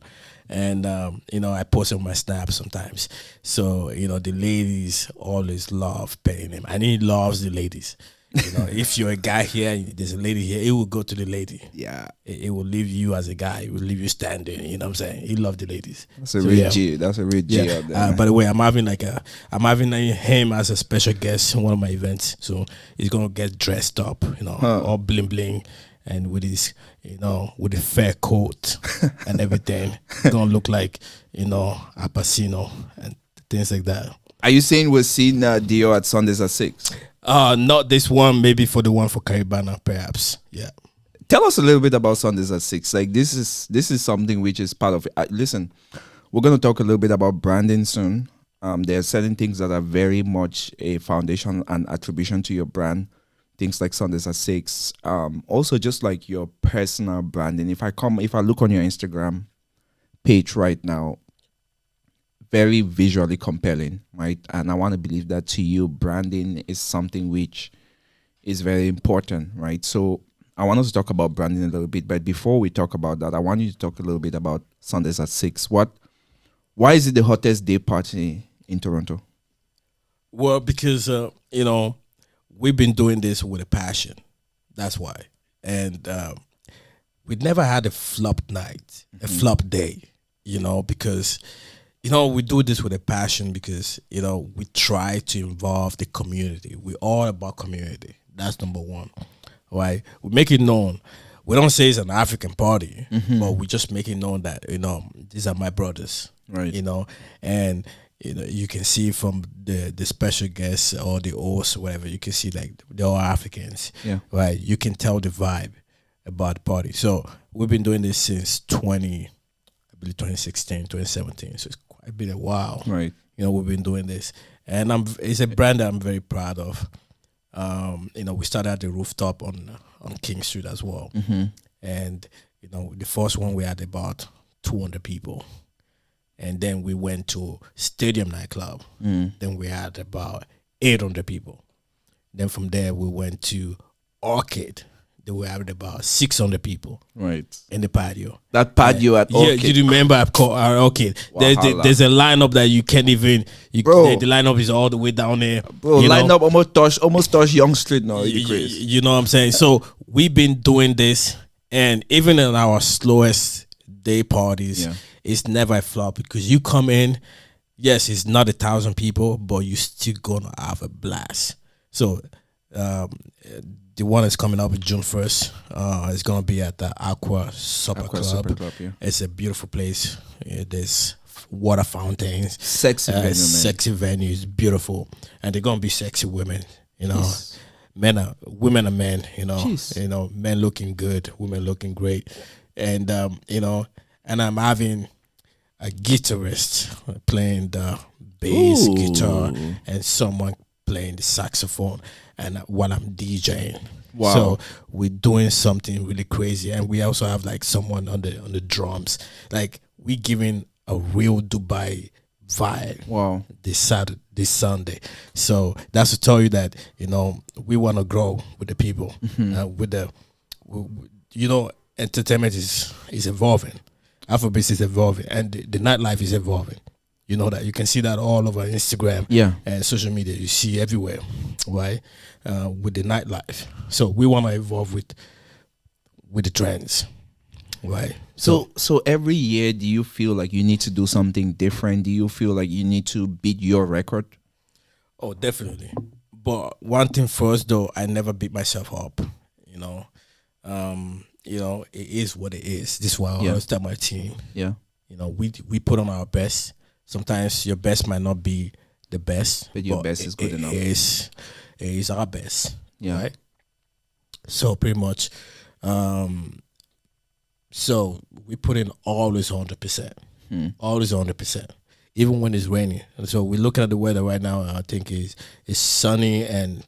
and I post him on my snap sometimes. So the ladies always love paying him, and he loves the ladies. If you're a guy here, and there's a lady here, it will go to the lady. Yeah, It will leave you as a guy. It will leave you standing. You know what I'm saying? He loved the ladies. that's a So, real yeah. G. That's a real G Yeah. out there. By the way, I'm having him as a special guest in one of my events. So he's gonna get dressed up, all bling bling, and with his, with a fair coat and everything. He's gonna look like, Al Pacino and things like that. Are you saying we're seeing Dio at Sundays at 6? Not this one. Maybe for the one for Caribana, perhaps. Yeah. Tell us a little bit about Sundays at 6. Like, this is something which is part of it. Listen, we're going to talk a little bit about branding soon. There are certain things that are very much a foundation and attribution to your brand. Things like Sundays at 6. Also, just like your personal branding. If I look on your Instagram page right now, very visually compelling, right? And I want to believe that to you, branding is something which is very important, right? So I want us to talk about branding a little bit, but before we talk about that, I want you to talk a little bit about Sundays at 6. Why is it the hottest day party in Toronto? Well, because we've been doing this with a passion. That's why, and we never had a flop night, a flop day. Because we do this with a passion because we try to involve the community. We're all about community. That's number one, right? We make it known. We don't say it's an African party, but we just make it known that these are my brothers, Right. And you can see from the special guests or the hosts, whatever. You can see like they're all Africans, Yeah. right? You can tell the vibe about the party. So we've been doing this since 2016, 2017. So it's quite been a while. Right. We've been doing this, and it's a brand that I'm very proud of. We started at the rooftop on King Street as well, and the first one we had about 200 people, and then we went to Stadium Nightclub. Then we had about 800 people. Then from there we went to Orchid. They were having about 600 people Right. in the patio. That patio at Yeah, Orchid. you remember Orchid? Wahala. There's a lineup that you can't even. Bro. The lineup is all the way down there. Bro, you line know? up almost touch Young Street now. You crazy. You know what I'm saying? So we've been doing this, and even in our slowest day parties, Yeah. it's never a flop because you come in. Yes, it's not 1,000 people, but you still gonna have a blast. So the one that's coming up June 1st. It's gonna be at the Aqua Supper Club. Super Club, yeah. It's a beautiful place. There's water fountains, Sexy venue, man. sexy venues, beautiful, and they're gonna be sexy women. Yes. Women and men. Jeez. Men looking good, women looking great, and and I'm having a guitarist playing the bass Ooh. guitar and someone playing the saxophone, and while I'm DJing. Wow. So we're doing something really crazy, and we also have like someone on the drums. Like we giving a real Dubai vibe Wow. this Saturday, this Sunday. So that's to tell you that we want to grow with the people, with the, entertainment is evolving. Afrobeats is evolving, and the nightlife is evolving. You know that you can see that all over Instagram, Yeah. and social media. You see everywhere, right? With the nightlife. So we want to evolve with the trends, right? So every year, do you feel like you need to do something different? Do you feel like you need to beat your record? Oh, definitely. But one thing first, though, I never beat myself up. You know, it is what it is. This is why I Yeah. always tell my team. Yeah. We put on our best. Sometimes your best might not be the best, But your best is good enough. It is our best, Yeah. right? So pretty much, so we put in always 100%, always 100%, even when it's raining. And so we're looking at the weather right now. I think it's sunny and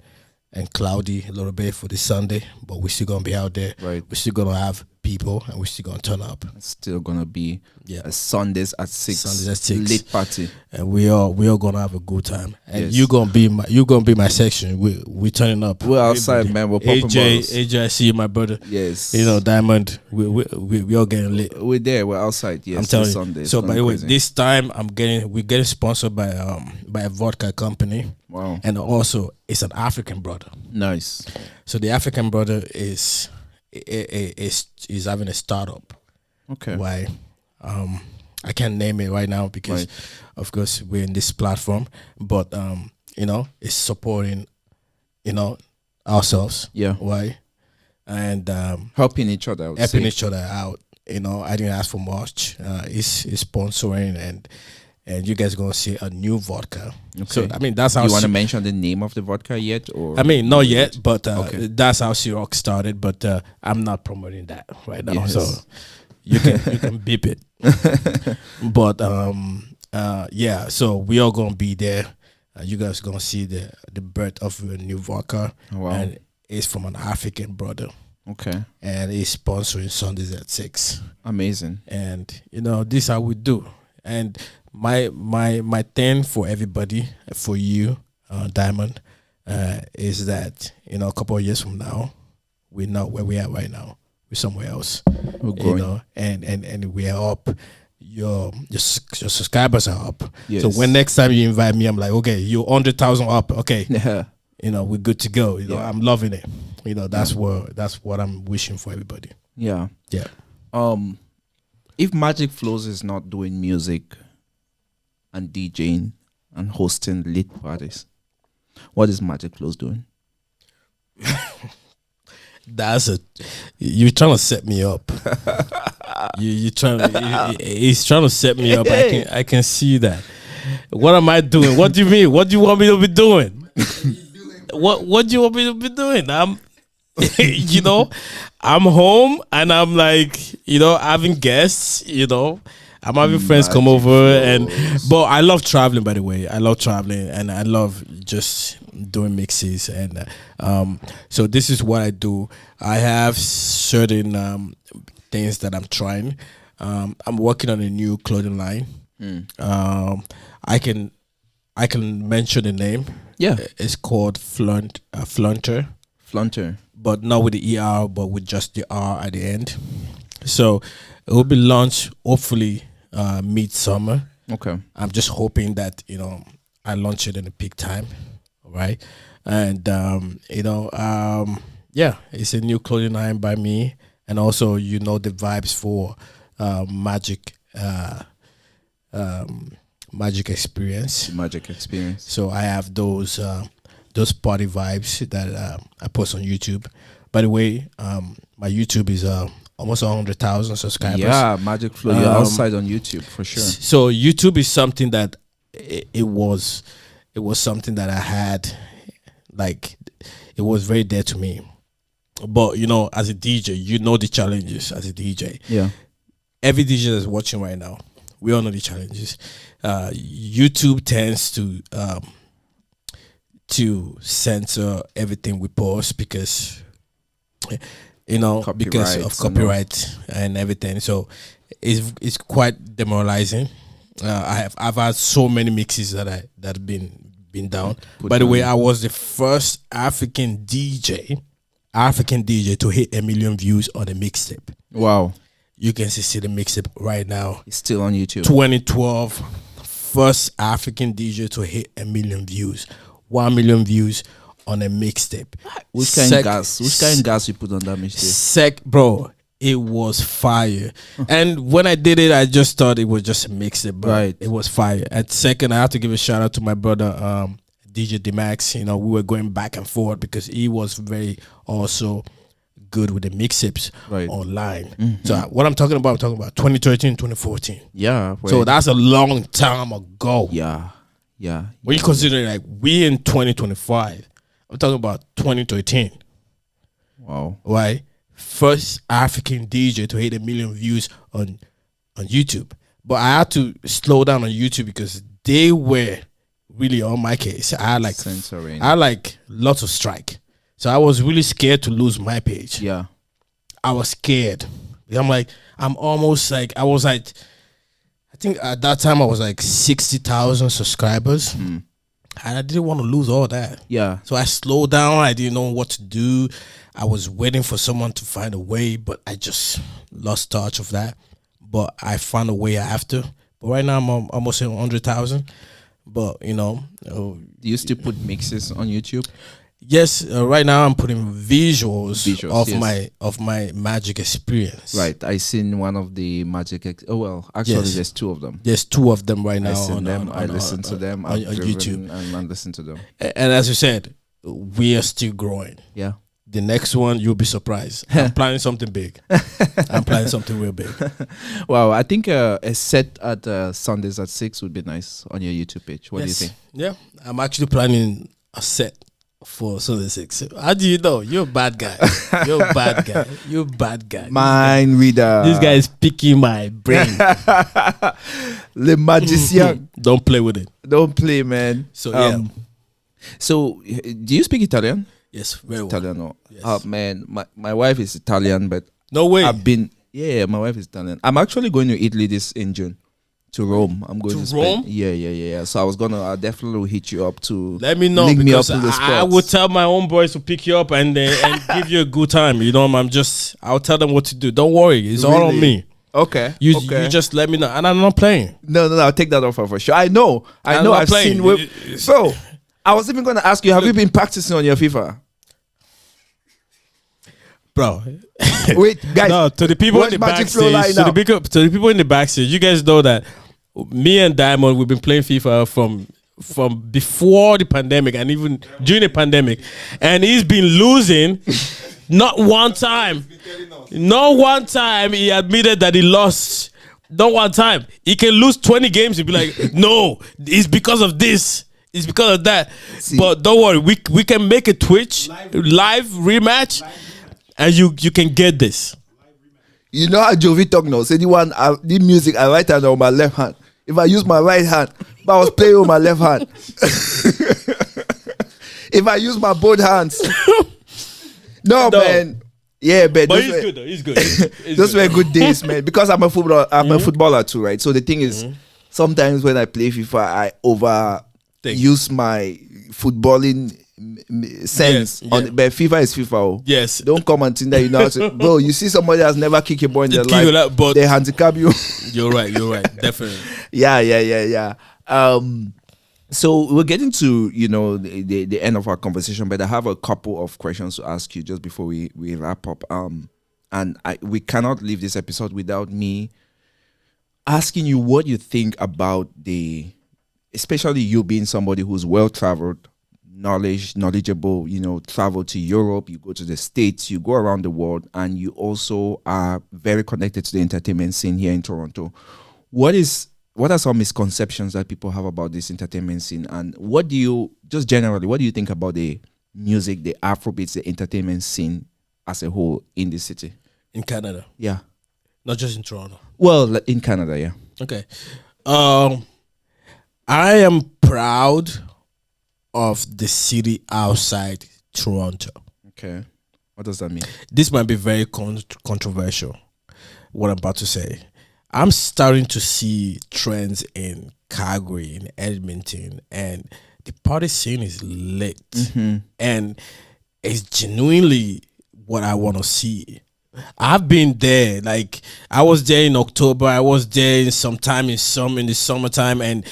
cloudy a little bit for this Sunday, but we're still gonna be out there. Right. We're still gonna have people, and we're still gonna turn up. It's still gonna be Yeah. a Sundays at 6. Sundays at 6. Late party. And we all gonna have a good time. And Yes. you gonna be my section. We turning up. We're outside, man. We're popping bottles. AJ, I see you, my brother. Yes. Diamond. We all getting lit. We're there. We're outside. Yes. I'm telling this you. Sunday. It's So gonna by the be way, crazy. this time we're getting sponsored by a vodka company, Wow. and also it's an African brother. Nice. So the African brother is having a startup. Okay. Why? I can't name it right now because, Right. of course, we're in this platform. But it's supporting, ourselves. Yeah. Why? And Helping each other. I would helping say. each other out. I didn't ask for much. It's sponsoring, and you guys gonna see a new vodka. So Okay. I mean that's Do how. you want to mention the name of the vodka yet, or? I mean, not yet, but Okay. that's how Ciroc started. But I'm not promoting that right now, Yes. so you can beep it. But yeah, so we are gonna be there. You guys gonna see the birth of a new vodka, Wow. and it's from an African brother, Okay. and he's sponsoring Sundays at 6. Amazing. And this is how we do. And my thing for everybody, for you, Diamond, is that a couple of years from now, we're not where we are right now. We're somewhere else. We're growing. And we are up. Your subscribers are up. Yes. So when next time you invite me, I'm like, okay, you're 100,000 up. Okay, Yeah. we're good to go. Yeah. I'm loving it. That's what I'm wishing for everybody. Yeah. Yeah. If Magic Flowz is not doing music and DJing and hosting lit parties, what is Magic Flowz doing? You're trying to set me up. He's trying to set me up. I can see that. What am I doing? What do you mean? What do you want me to be doing? What do you want me to be doing? I'm home and I'm like, having guests, I'm having friends come Magic over Flowz. but I love traveling, by the way. I love traveling and I love just doing mixes and so this is what I do. I have certain things that I'm trying. I'm working on a new clothing line. I can mention the name. Yeah. It's called Flunter, Flunter. but not with the ER, but with just the R at the end. So it will be launched hopefully mid-summer. Okay. I'm just hoping that I launch it in the peak time, right? And yeah, it's a new clothing line by me, and also the vibes for Magic Magic Experience. Magic Experience. So I have those party vibes that I post on YouTube. By the way, my YouTube is almost 100,000 subscribers. Yeah, Magic Flowz. You're outside on YouTube for sure. So YouTube is something that it was something that I had, like it was very dear to me. But as a DJ, the challenges as a DJ. Yeah. Every DJ that's watching right now, we all know the challenges. YouTube tends to censor everything we post because because of Copyrights and all. copyright and everything. So it's quite demoralizing. I've had so many mixes that have been down. Put By the way, on. I was the first African DJ to hit 1 million views on a mixtape. Wow. You can see the mixtape right now. It's still on YouTube. 2012, first African DJ to hit 1 million views, 1 million views on a mixtape. Which kind of gas? Which kind of gas you put on that mixtape? Bro, it was fire. And when I did it, I just thought it was just a mixtape, but Right. it was fire. At second, I have to give a shout out to my brother, DJ D-Max. You know, we were going back and forth because he was very also good with the mixtapes Right. online. So what I'm talking about 2013, 2014. Yeah. So right. that's a long time ago. Yeah. Yeah. When you consider like we in 2025, I'm talking about 2013, Wow. right? First African DJ to hit 1 million views on YouTube. But I had to slow down on YouTube because they were really on my case. I Censoring. had like lots of strike. So I was really scared to lose my page. Yeah. I was scared. I'm like, I'm almost like, I think at that time I was like 60,000 subscribers. And I didn't want to lose all that. Yeah. So I slowed down. I didn't know what to do. I was waiting for someone to find a way, but I just lost touch of that. But I found a way after. But right now I'm almost at 100,000. But, Do you still put mixes on YouTube? yes, right now I'm putting visuals Visuals, of my magic experience. Right. I seen one of the Magic. Actually, Yes. there's two of them. There's 2 of them right now. I seen on, them. on- I on- listen to them on I've driven YouTube. and I listen to them. And as you said, we are still growing. Yeah. The next one, you'll be surprised. I'm planning something big. I'm planning something real big. Wow. I think a set at Sundays at 6 would be nice on your YouTube page. What do you Yes. think? Yeah, I'm actually planning a set for Sunday 6. How do you know? You're a bad guy. You're a bad guy. You're a bad guy. Mind reader. This guy is picking my brain. Le magician. Don't play with it. Don't play, man. So, yeah. So, do you speak Italian? Yes, very well. Italiano. Yes. Oh man, my wife is Italian, but No way. my wife is Italian. I'm actually going to Italy in June. To Rome. I'm going To to Spain. Rome? Yeah. So I definitely will hit you up to Let me know link me up because to the I spots. will tell my own boys to pick you up and give you a good time. I'll tell them what to do. Don't worry, it's all on Really? me. Okay. You okay. just let me know, and I'm not playing. No, I'll take that offer for sure. I know. I'm not I've playing. seen. Bro, I was even going to ask you, have you been practicing on your FIFA? Bro, Wait, guys. no, to the people in watch the Magic Flow backstage, line to the people in the backstage, you guys know that me and Diamond, we've been playing FIFA from before the pandemic and even during the pandemic, and he's been losing. Not one time he admitted that he lost. Not one time. He can lose 20 games and be like, no, it's because of this. It's because of that. See. But don't worry, we can make a Twitch live rematch, and you can get this. You know how Jovi talk now? Say the music, I write hand on my left hand. If I use my right hand, but I was playing with my left hand. If I use my both hands. No, man. Yeah, but But he's good though. He's good. He's those good. were good days, man. Because I'm a footballer too, right? So the thing is, sometimes when I play FIFA, I use my footballing sense. Yeah. But FIFA is FIFA. Oh. Yes. Don't come and think that you know how to. Bro, you see somebody that's never kicked a ball in their Kick you life, out, but- they handicap you. You're right. Definitely. Yeah. So we're getting to the end of our conversation, but I have a couple of questions to ask you just before we wrap up. And we cannot leave this episode without me asking you what you think about especially you being somebody who's well traveled, knowledgeable. Travel to Europe, you go to the States, you go around the world, and you also are very connected to the entertainment scene here in Toronto. What are some misconceptions that people have about this entertainment scene? And what do you think about the music, the Afrobeats, the entertainment scene as a whole in this city? In Canada, Yeah. not just in Toronto. Well, in Canada, yeah. Okay. I am proud of the city outside Toronto. Okay. What does that mean? This might be very controversial, what I'm about to say. I'm starting to see trends in Calgary, in Edmonton, and the party scene is lit, and it's genuinely what I want to see. I've been there. Like I was there in October. I was there in sometime in the summertime, and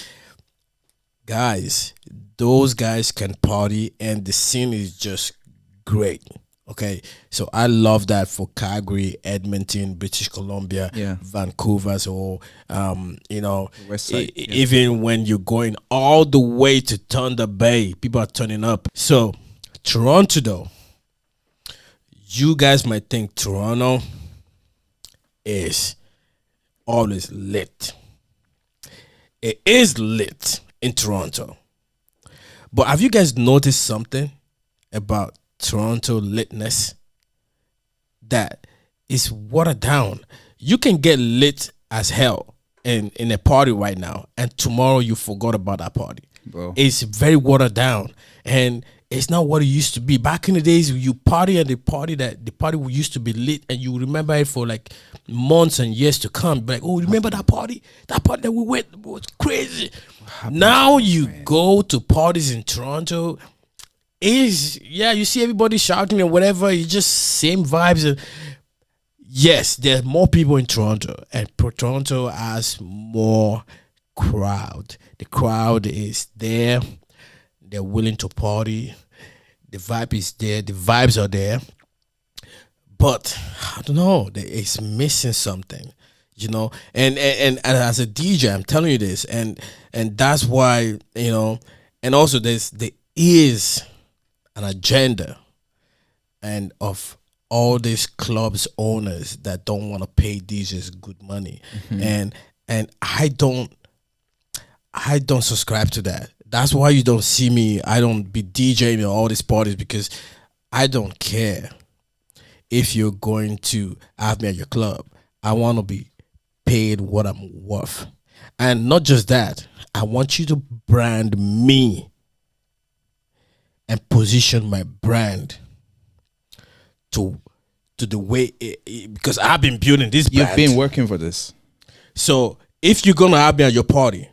guys, those guys can party, and the scene is just great. Okay, so I love that for Calgary, Edmonton, British Columbia, Yeah. Vancouver, so West side, even when you're going all the way to Thunder Bay, people are turning up. So Toronto, though, you guys might think Toronto is always lit. It is lit in Toronto, but have you guys noticed something about Toronto litness that is watered down? You can get lit as hell in a party right now, and tomorrow you forgot about that party. Bro. It's very watered down, and it's not what it used to be. Back in the days, you party and the party used to be lit, and you remember it for like months and years to come. Be like, oh, remember that party? That party that we went was crazy. Now you go to parties in Toronto, you see everybody shouting and whatever. It's just same vibes. And yes, there's more people in Toronto, and Toronto has more crowd. The crowd is there. They're willing to party. The vibe is there. The vibes are there. But I don't know. It's missing something, And as a DJ, I'm telling you this, and that's why and also there is an agenda, and of all these clubs owners that don't want to pay DJs good money, and I don't subscribe to that. That's why you don't see me. I don't be DJing in all these parties, because I don't care if you're going to have me at your club. I want to be paid what I'm worth, and not just that. I want you to brand me and position my brand to the way because I've been building this brand. You've been working for this. So if you're gonna have me at your party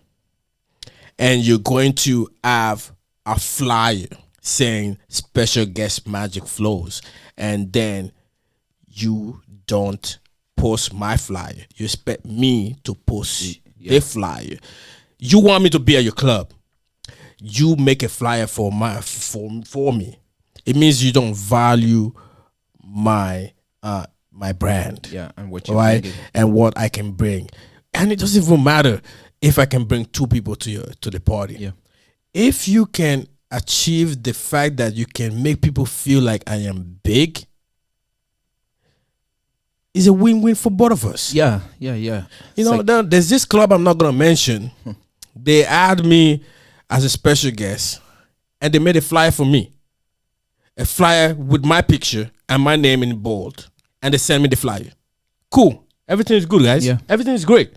and you're going to have a flyer saying special guest Magic Flowz, and then you don't post my flyer, you expect me to post the flyer. You want me to be at your club, you make a flyer for me. It means you don't value my my brand, and what you right, and what I can bring. And it doesn't even matter if I can bring two people to the party. If you can achieve the fact that you can make people feel like I am big, it's a win-win for both of us. There's this club I'm not gonna mention. They add me as a special guest, and they made a flyer for me. A flyer with my picture and my name in bold. And they sent me the flyer. Cool. Everything is good, guys. Everything is great.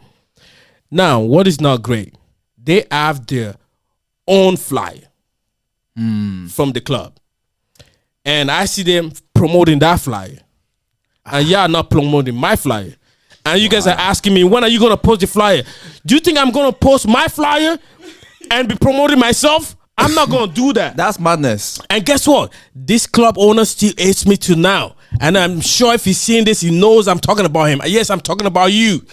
Now, what is not great? They have their own flyer from the club. And I see them promoting that flyer. And y'all not promoting my flyer. And you guys are asking me, when are you going to post the flyer? Do you think I'm going to post my flyer and be promoting myself? I'm not going to do that. That's madness. And guess what? This club owner still hates me to now. And I'm sure if he's seeing this, he knows I'm talking about him. Yes, I'm talking about you.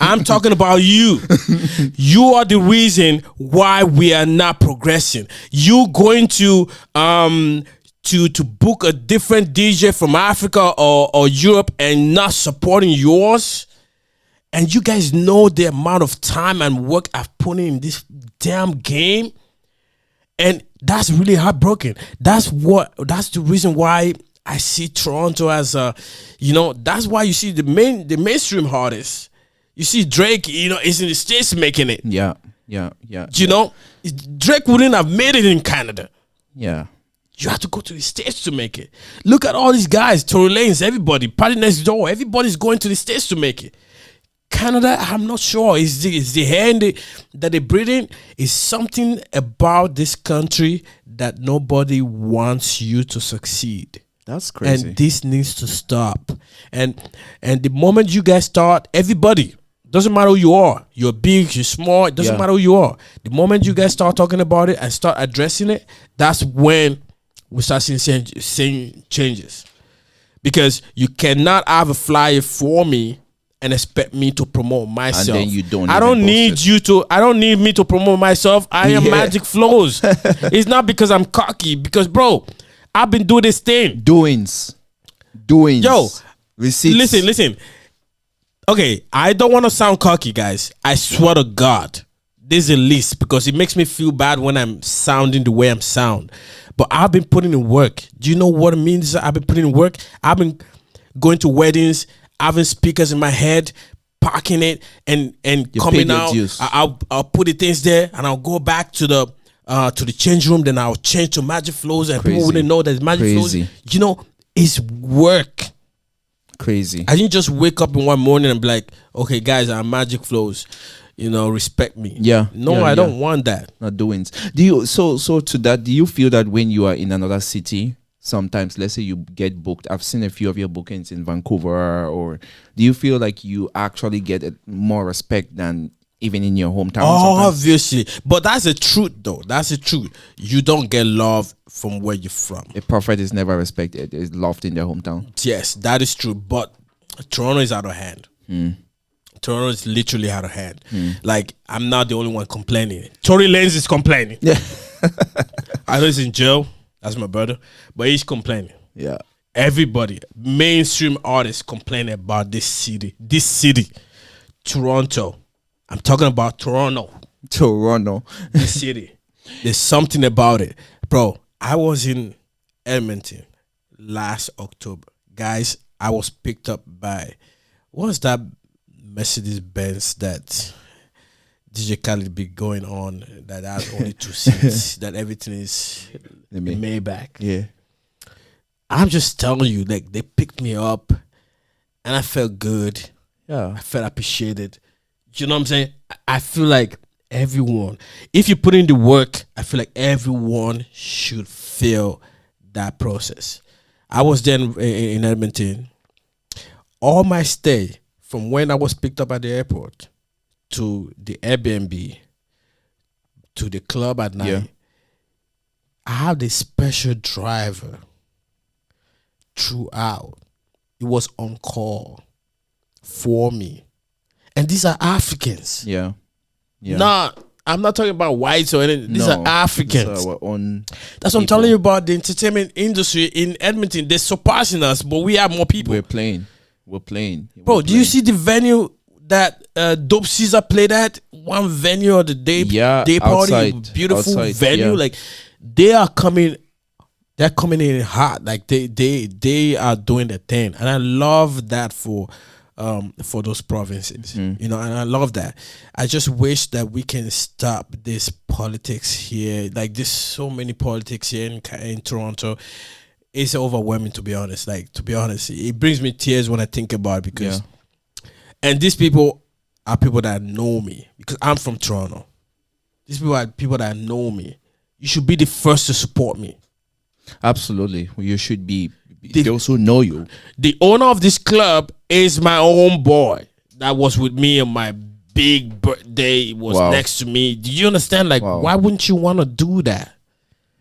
I'm talking about you. You are the reason why we are not progressing. You going to book a different DJ from Africa or Europe and not supporting yours. And you guys know the amount of time and work I've put in this damn game. And that's really heartbroken. That's the reason why I see Toronto as that's why you see the mainstream artists. You see Drake, is in the States making it. Yeah. Drake wouldn't have made it in Canada. Yeah. You have to go to the States to make it. Look at all these guys, Tory Lanez, everybody, Party Next Door, everybody's going to the States to make it. Canada, I'm not sure. Is the hair that they breathe in? Is something about this country that nobody wants you to succeed. That's crazy. And this needs to stop. And the moment you guys start, everybody, Doesn't matter who you are. You're big, you're small. It doesn't matter who you are. The moment you guys start talking about it and start addressing it, that's when we start seeing changes. Because you cannot have a flyer for me and expect me to promote myself. And then you don't. I don't need me to promote myself. I am Magic Flowz. It's not because I'm cocky. Because, bro, I've been doing this thing. Doings. Yo, receipts. Listen. Okay, I don't want to sound cocky, guys. I swear to God, this is a list because it makes me feel bad when I'm sounding the way I'm sound. But I've been putting in work. Do you know what it means? I've been putting in work. I've been going to weddings, having speakers in my head, parking it, and coming out. I'll put the things there, and I'll go back to the change room. Then I'll change to Magic Flowz, and people wouldn't know that it's Magic Flowz. You know, it's work. Crazy. I didn't just wake up in one morning and be like, okay, guys, I'm Magic Flowz. You know, respect me. I don't want that. Not doings. Do you so to that? Do you feel that when you are in another city, sometimes, let's say you get booked? I've seen a few of your bookings in Vancouver. Or do you feel like you actually get more respect than even in your hometown? Obviously, but that's the truth, though. That's the truth. You don't get love from where you're from. A prophet is never respected. It's loved in their hometown. Yes, that is true. But Toronto is out of hand. Toronto is literally out of hand. Like, I'm not the only one complaining. Tory Lanez is complaining. Yeah. I know he's in jail. That's my brother. But he's complaining. Yeah. Everybody, mainstream artists complaining about this city. This city. Toronto. I'm talking about Toronto. This city. There's something about it. Bro, I was in Edmonton last October. Guys, I was picked up by, what's that Mercedes Benz that DJ Khaled be going on that has only 2 seats, that everything is Maybach. Yeah. I'm just telling you, like, they picked me up and I felt good. Yeah. I felt appreciated. You know what I'm saying? I feel like everyone, if you put in the work, I feel like everyone should feel that process. I was then in Edmonton. All my stay, from when I was picked up at the airport to the Airbnb to the club at night, I have this special driver throughout. It was on call for me. And these are Africans. Yeah. I'm not talking about whites or anything. These are Africans. Our own That's what I'm telling you about the entertainment industry in Edmonton. They're surpassing us, but we have more people. We're playing. Bro, do you see the venue that Dope Caesar played at? One venue of the day party, outside, beautiful venue. Yeah. Like, they're coming in hot. Like, they are doing the thing, and I love that for those provinces, you know, and I love that. I just wish that we can stop this politics here. Like, there's so many politics here in Toronto. It's overwhelming, to be honest. Like, to be honest, it brings me tears when I think about it because, and these people are people that know me because I'm from Toronto. These people are people that know me. You should be the first to support me. Absolutely, you should be. They also know you. The owner of this club is my own boy that was with me on my big birthday. It was next to me. Do you understand? Like, why wouldn't you want to do that?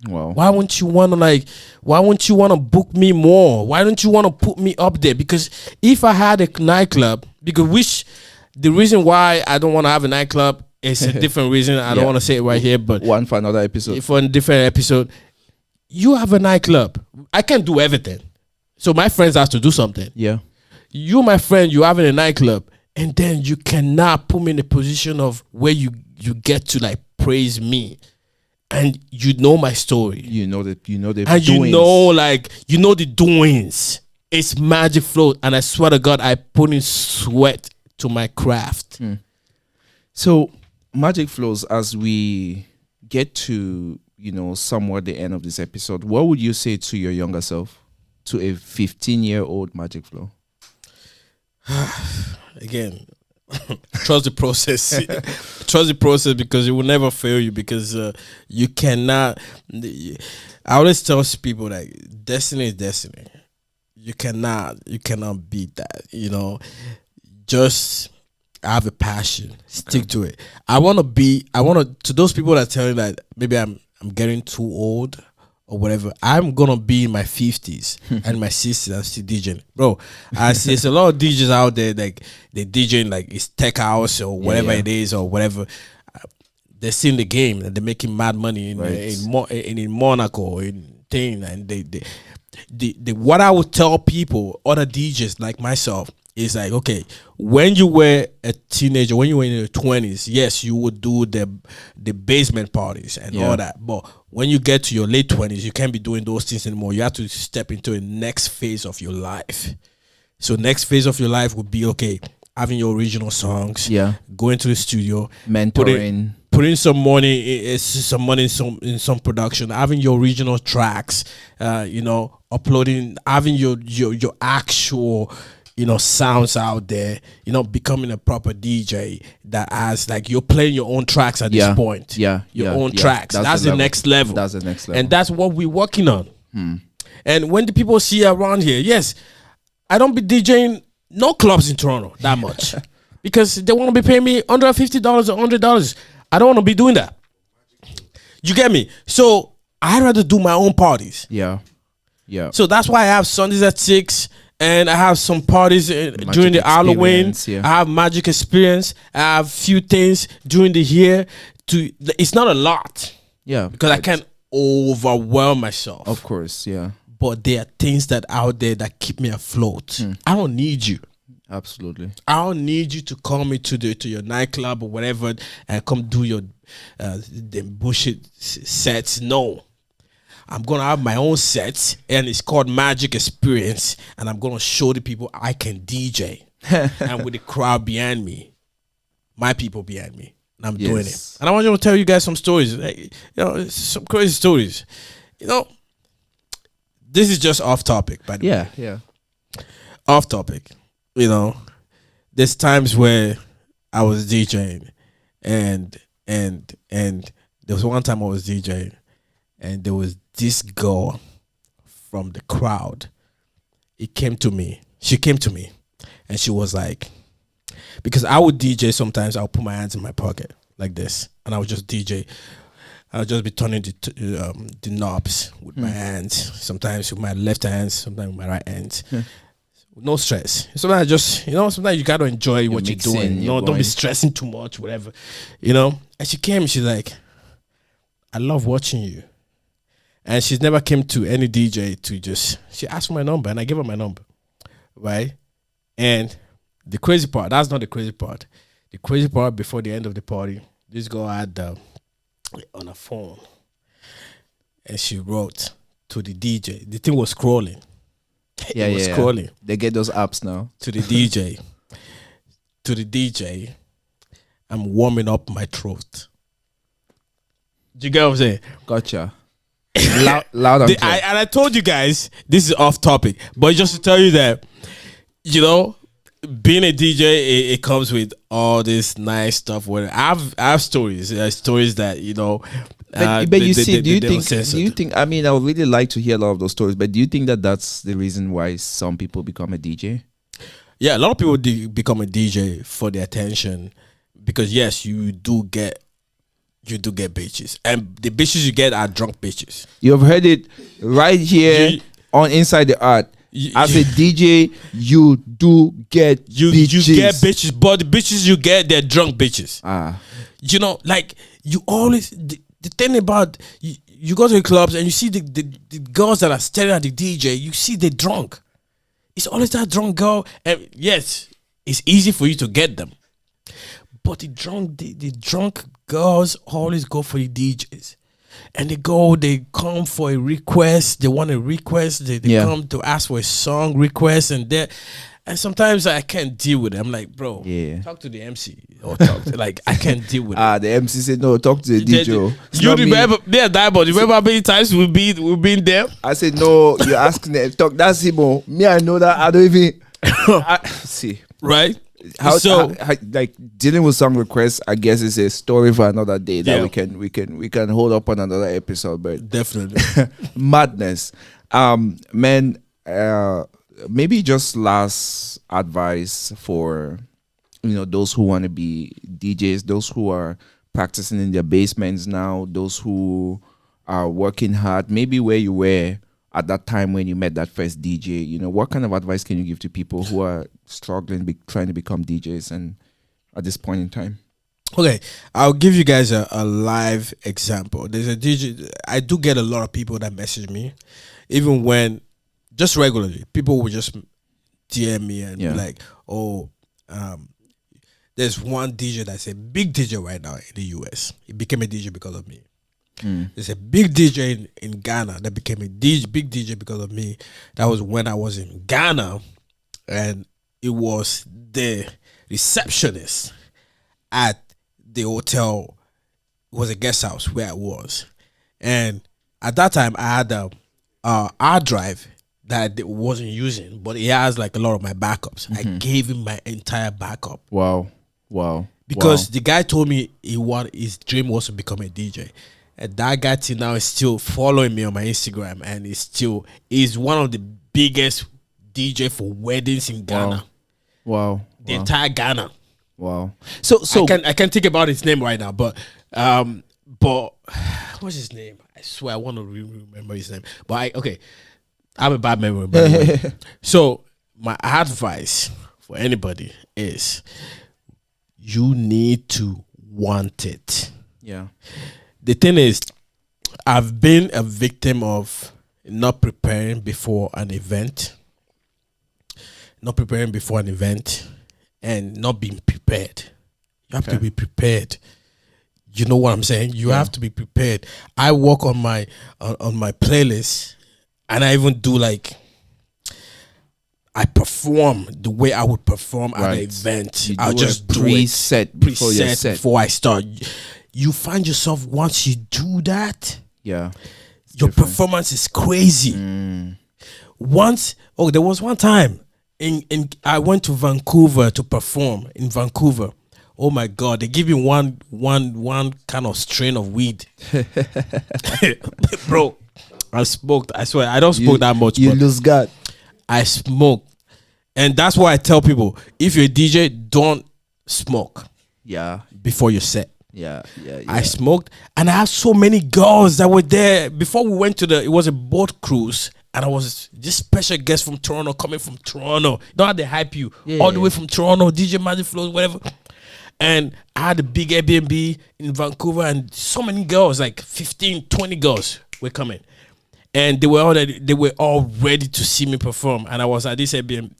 Why wouldn't you want to book me more? Why don't you want to put me up there? Because if I had a nightclub, the reason why I don't want to have a nightclub is a different reason. I don't want to say it right here, but one for another episode. For a different episode. You have a nightclub. I can't do everything. So my friends have to do something. Yeah. You, my friend, you having a nightclub, and then you cannot put me in a position of where you get to like praise me. And you know my story. You know the and doings. you know the doings. It's Magic Flowz, and I swear to God, I put in sweat to my craft. So Magic Flowz, as we get to, you know, somewhat the end of this episode, what would you say to your younger self, to a 15-year-old Magic Flowz? Again, trust the process. Trust the process because it will never fail you because you cannot. I always tell people that destiny is destiny. You cannot beat that. You know, just I have a passion. Stick to it. I want to those people that tell you that maybe I'm getting too old or whatever. I'm gonna be in my 50s and my 60s. I'm still DJing, bro. I see there's a lot of DJs out there like they DJing like it's tech house or whatever it is or whatever. They're still in the game and they're making mad money in Monaco in thing, and they what I would tell people, other DJs like myself, is like, okay, when you were a teenager, when you were in your 20s, yes, you would do the basement parties and all that. But when you get to your late 20s, you can't be doing those things anymore. You have to step into a next phase of your life. So next phase of your life would be, okay, having your original songs, going to the studio, mentoring, putting some money in some production, having your original tracks, uploading, having your actual sounds out there, becoming a proper DJ that has like you're playing your own tracks at this point. Your own tracks. That's the next level. That's the next level. And that's what we're working on. And when the people see around here, yes, I don't be DJing no clubs in Toronto that much. Because they want to be paying me $150 or $100. I don't want to be doing that. You get me? So I'd rather do my own parties. Yeah. So that's why I have Sundays at 6. And I have some parties during the Halloween. I have Magic Experience. I have few things during the year. It's not a lot. Yeah. Because I can't overwhelm myself. Of course, yeah. But there are things that out there that keep me afloat. I don't need you. Absolutely. I don't need you to call me to your nightclub or whatever and come do your them bullshit sets. No. I'm going to have my own set, and it's called Magic Experience, and I'm going to show the people I can DJ. And with the crowd behind me, my people behind me, and I'm doing it. And I want to tell you guys some stories, some crazy stories. This is just off topic, by the way. Yeah. Off topic. There's times where I was DJing, and there was one time I was DJing, and there was this girl from the crowd. She came to me, and she was like, because I would DJ sometimes, I'll put my hands in my pocket like this, and I would just DJ. I'll just be turning the knobs with my hands, sometimes with my left hand, sometimes with my right hand. No stress. Sometimes sometimes you gotta enjoy what you're doing. Don't be stressing too much, whatever. And she came, she's like, I love watching you. And she's never came to any DJ she asked for my number, and I gave her my number, right? And the crazy part, that's not the crazy part. The crazy part, before the end of the party, this girl had on her phone, and she wrote to the DJ. The thing was scrolling. It was scrolling. They get those apps now. To the DJ, I'm warming up my throat. Do you get what I'm saying? Gotcha. Loud and clear. I told you guys this is off topic, but just to tell you that being a DJ, it comes with all this nice stuff. Where I have stories that But you see, do you think? I mean, I would really like to hear a lot of those stories. But do you think that that's the reason why some people become a DJ? Yeah, a lot of people become a DJ for the attention, because yes, you do get bitches, and the bitches you get are drunk bitches. You have heard it right here on Inside the Art. As a DJ, you do get bitches. You get bitches, but the bitches you get, they're drunk bitches. Like you always the thing about you go to the clubs and you see the girls that are staring at the DJ. You see they're drunk. It's always that drunk girl, and yes, it's easy for you to get them. But the drunk girls always go for the DJs. And they come for a request. They want a request. They come to ask for a song request. And sometimes I can't deal with it. I'm like, bro, talk to the MC. Or I can't deal with it. The MC said, no, talk to the DJ. You remember, you remember how many times we've been there? I said, no, you're asking them. Talk, that's him. Me, I know that. I don't even. See. Right? How like dealing with song requests, I guess it's a story for another day that we can hold up on another episode. But definitely madness, man. Maybe just last advice for those who want to be DJs, those who are practicing in their basements now, those who are working hard, maybe where you were at that time when you met that first DJ, what kind of advice can you give to people who are struggling, trying to become DJs and at this point in time? Okay, I'll give you guys a live example. There's a DJ. I do get a lot of people that message me, even when just regularly. People will just DM me and be like, "Oh, there's one DJ that's a big DJ right now in the US. He became a DJ because of me. There's a big DJ in Ghana that became a big DJ because of me. That was when I was in Ghana, and it was the receptionist at the hotel. It was a guest house where I was, and at that time I had a hard drive that I wasn't using, but he has like a lot of my backups. I gave him my entire backup. Wow. Because the guy told me his dream was to become a DJ, and that guy till now is still following me on my Instagram, and he's one of the biggest DJ for weddings in Ghana. Wow. The entire Ghana. Wow. So I can't think about his name right now, but what's his name? I swear I want to remember his name. But I have a bad memory. By the way. So my advice for anybody is you need to want it. Yeah. The thing is, I've been a victim of not preparing before an event. And not being prepared. You have to be prepared. You know what I'm saying? You have to be prepared. I work on my playlist, and I even do I perform the way I would perform at an event. I'll just do preset before I start. You find yourself once you do that, your performance is crazy. There was one time I went to Vancouver to perform in Vancouver. Oh my God, they give me one kind of strain of weed. Bro, I smoked. I swear, I don't smoke that much. You lose God. I smoke. And that's why I tell people, if you're a DJ, don't smoke. Yeah. Before you set. Yeah. I smoked, and I have so many girls that were there. Before we went to it was a boat cruise. And I was this special guest from Toronto, coming from Toronto. You know how they hype you all the way from Toronto, DJ Magic Flowz, whatever. And I had a big Airbnb in Vancouver, and so many girls, like 15, 20 girls were coming. And they were all ready to see me perform. And I was at this Airbnb,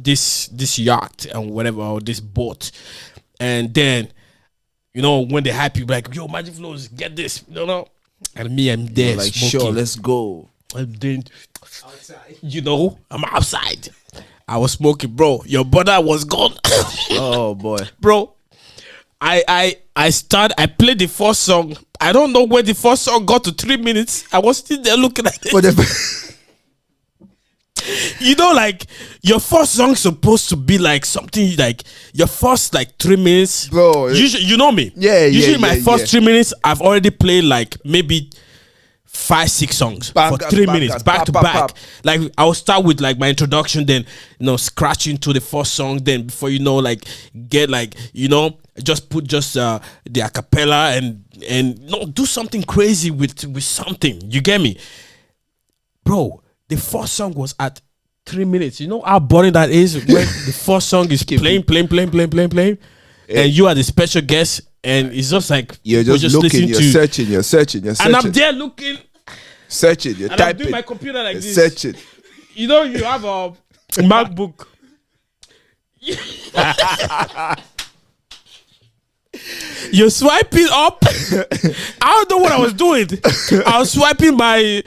this yacht and whatever, or this boat. And then, when they hype you, like, yo, Magic Flowz, get this, And me, I'm there like, smoking. Sure, let's go. And then, I'm outside. I was smoking, bro. Your brother was gone. Oh boy, bro. I played the first song. I don't know where the first song got to 3 minutes. I was still there looking at it. Your first song's supposed to be like something like your first 3 minutes, bro. Usually, you know me. Usually my first 3 minutes, I've already played maybe 5-6 songs for 3 minutes back to back. Like I'll start with my introduction, then scratch into the first song, then before get just put the acapella and do something crazy with something. You get me, bro? The first song was at 3 minutes. You know how boring that is when the first song is playing, and you are the special guest. And it's just like you're just looking, you're searching, and I'm there looking, searching, you're typing. I'm doing my computer like this, searching. You have a MacBook. You're swiping up. I don't know what I was doing. I was swiping my.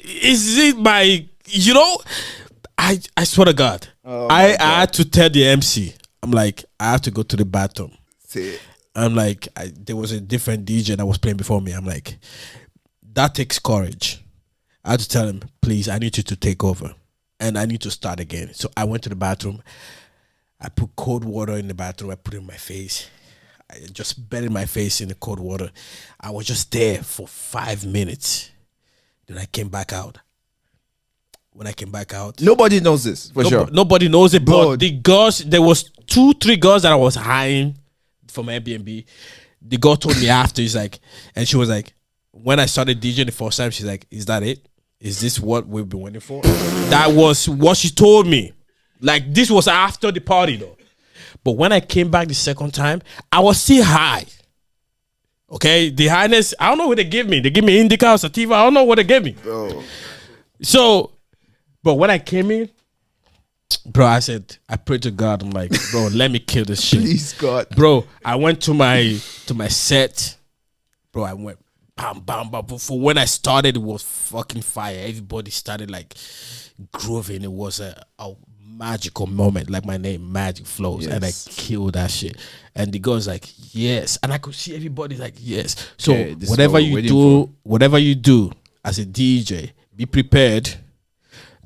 Is it my? I swear to God, I had to tell the MC. I'm like, I have to go to the bathroom. See. I'm like, there was a different DJ that was playing before me. I'm like, that takes courage. I had to tell him, please, I need you to take over. And I need to start again. So I went to the bathroom. I put cold water in the bathroom. I put it in my face. I just buried my face in the cold water. I was just there for 5 minutes. Then I came back out. when I came back out. Nobody knows this for sure. Nobody knows it, Bro. but the girls, there was 2-3 girls that I was hiring from Airbnb. The girl told me after, and she was like, when I started DJing the first time, she's like, is that it? Is this what we've been waiting for? That was what she told me. Like, this was after the party though. But when I came back the second time, I was still high. Okay, the highness, I don't know what they give me. They give me indica or sativa. I don't know what they gave me. Bro. So, but when I came in, bro, I prayed to God. I'm like, bro, let me kill this shit. Please, God. Bro, I went to my set. Bro, I went bam, bam, bam. But for when I started, it was fucking fire. Everybody started like grooving. It was a magical moment, like my name, Magic Flowz, Yes. and I killed that shit. And the girl's like, yes, and I could see everybody like, yes. So Okay, this is whatever what we're you do as a DJ, be prepared.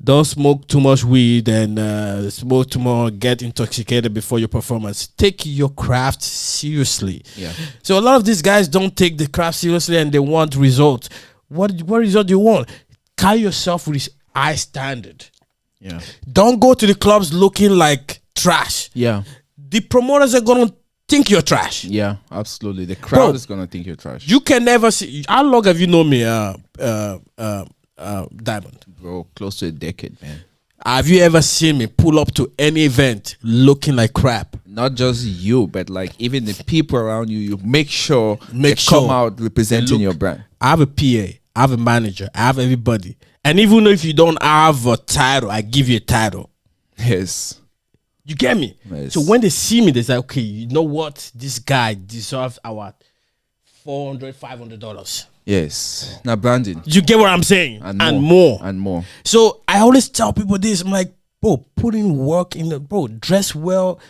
Don't smoke too much weed and smoke too much, get intoxicated before your performance. Take your craft seriously. Yeah. So a lot of these guys don't take the craft seriously and they want results. What result do you want? Carry yourself with high standard. Yeah. Don't go to the clubs looking like trash. Yeah. The promoters are gonna think you're trash. Yeah, absolutely. The crowd Bro, is gonna think you're trash. You can never see. How long have you known me, Diamond? Bro, close to a decade, man. Have you ever seen me pull up to any event looking like crap? Not just you, but like even the people around you. You make sure Make they sure come out representing look- your brand. I have a PA, I have a manager, I have everybody. And even if you don't have a title, I give you a title. Yes. You get me? Yes. So when they see me, they say, okay, you know what? This guy deserves our $400, $500. Yes. Now branding. You get what I'm saying? And more. So I always tell people this. I'm like, bro, put in work in the, bro, dress well,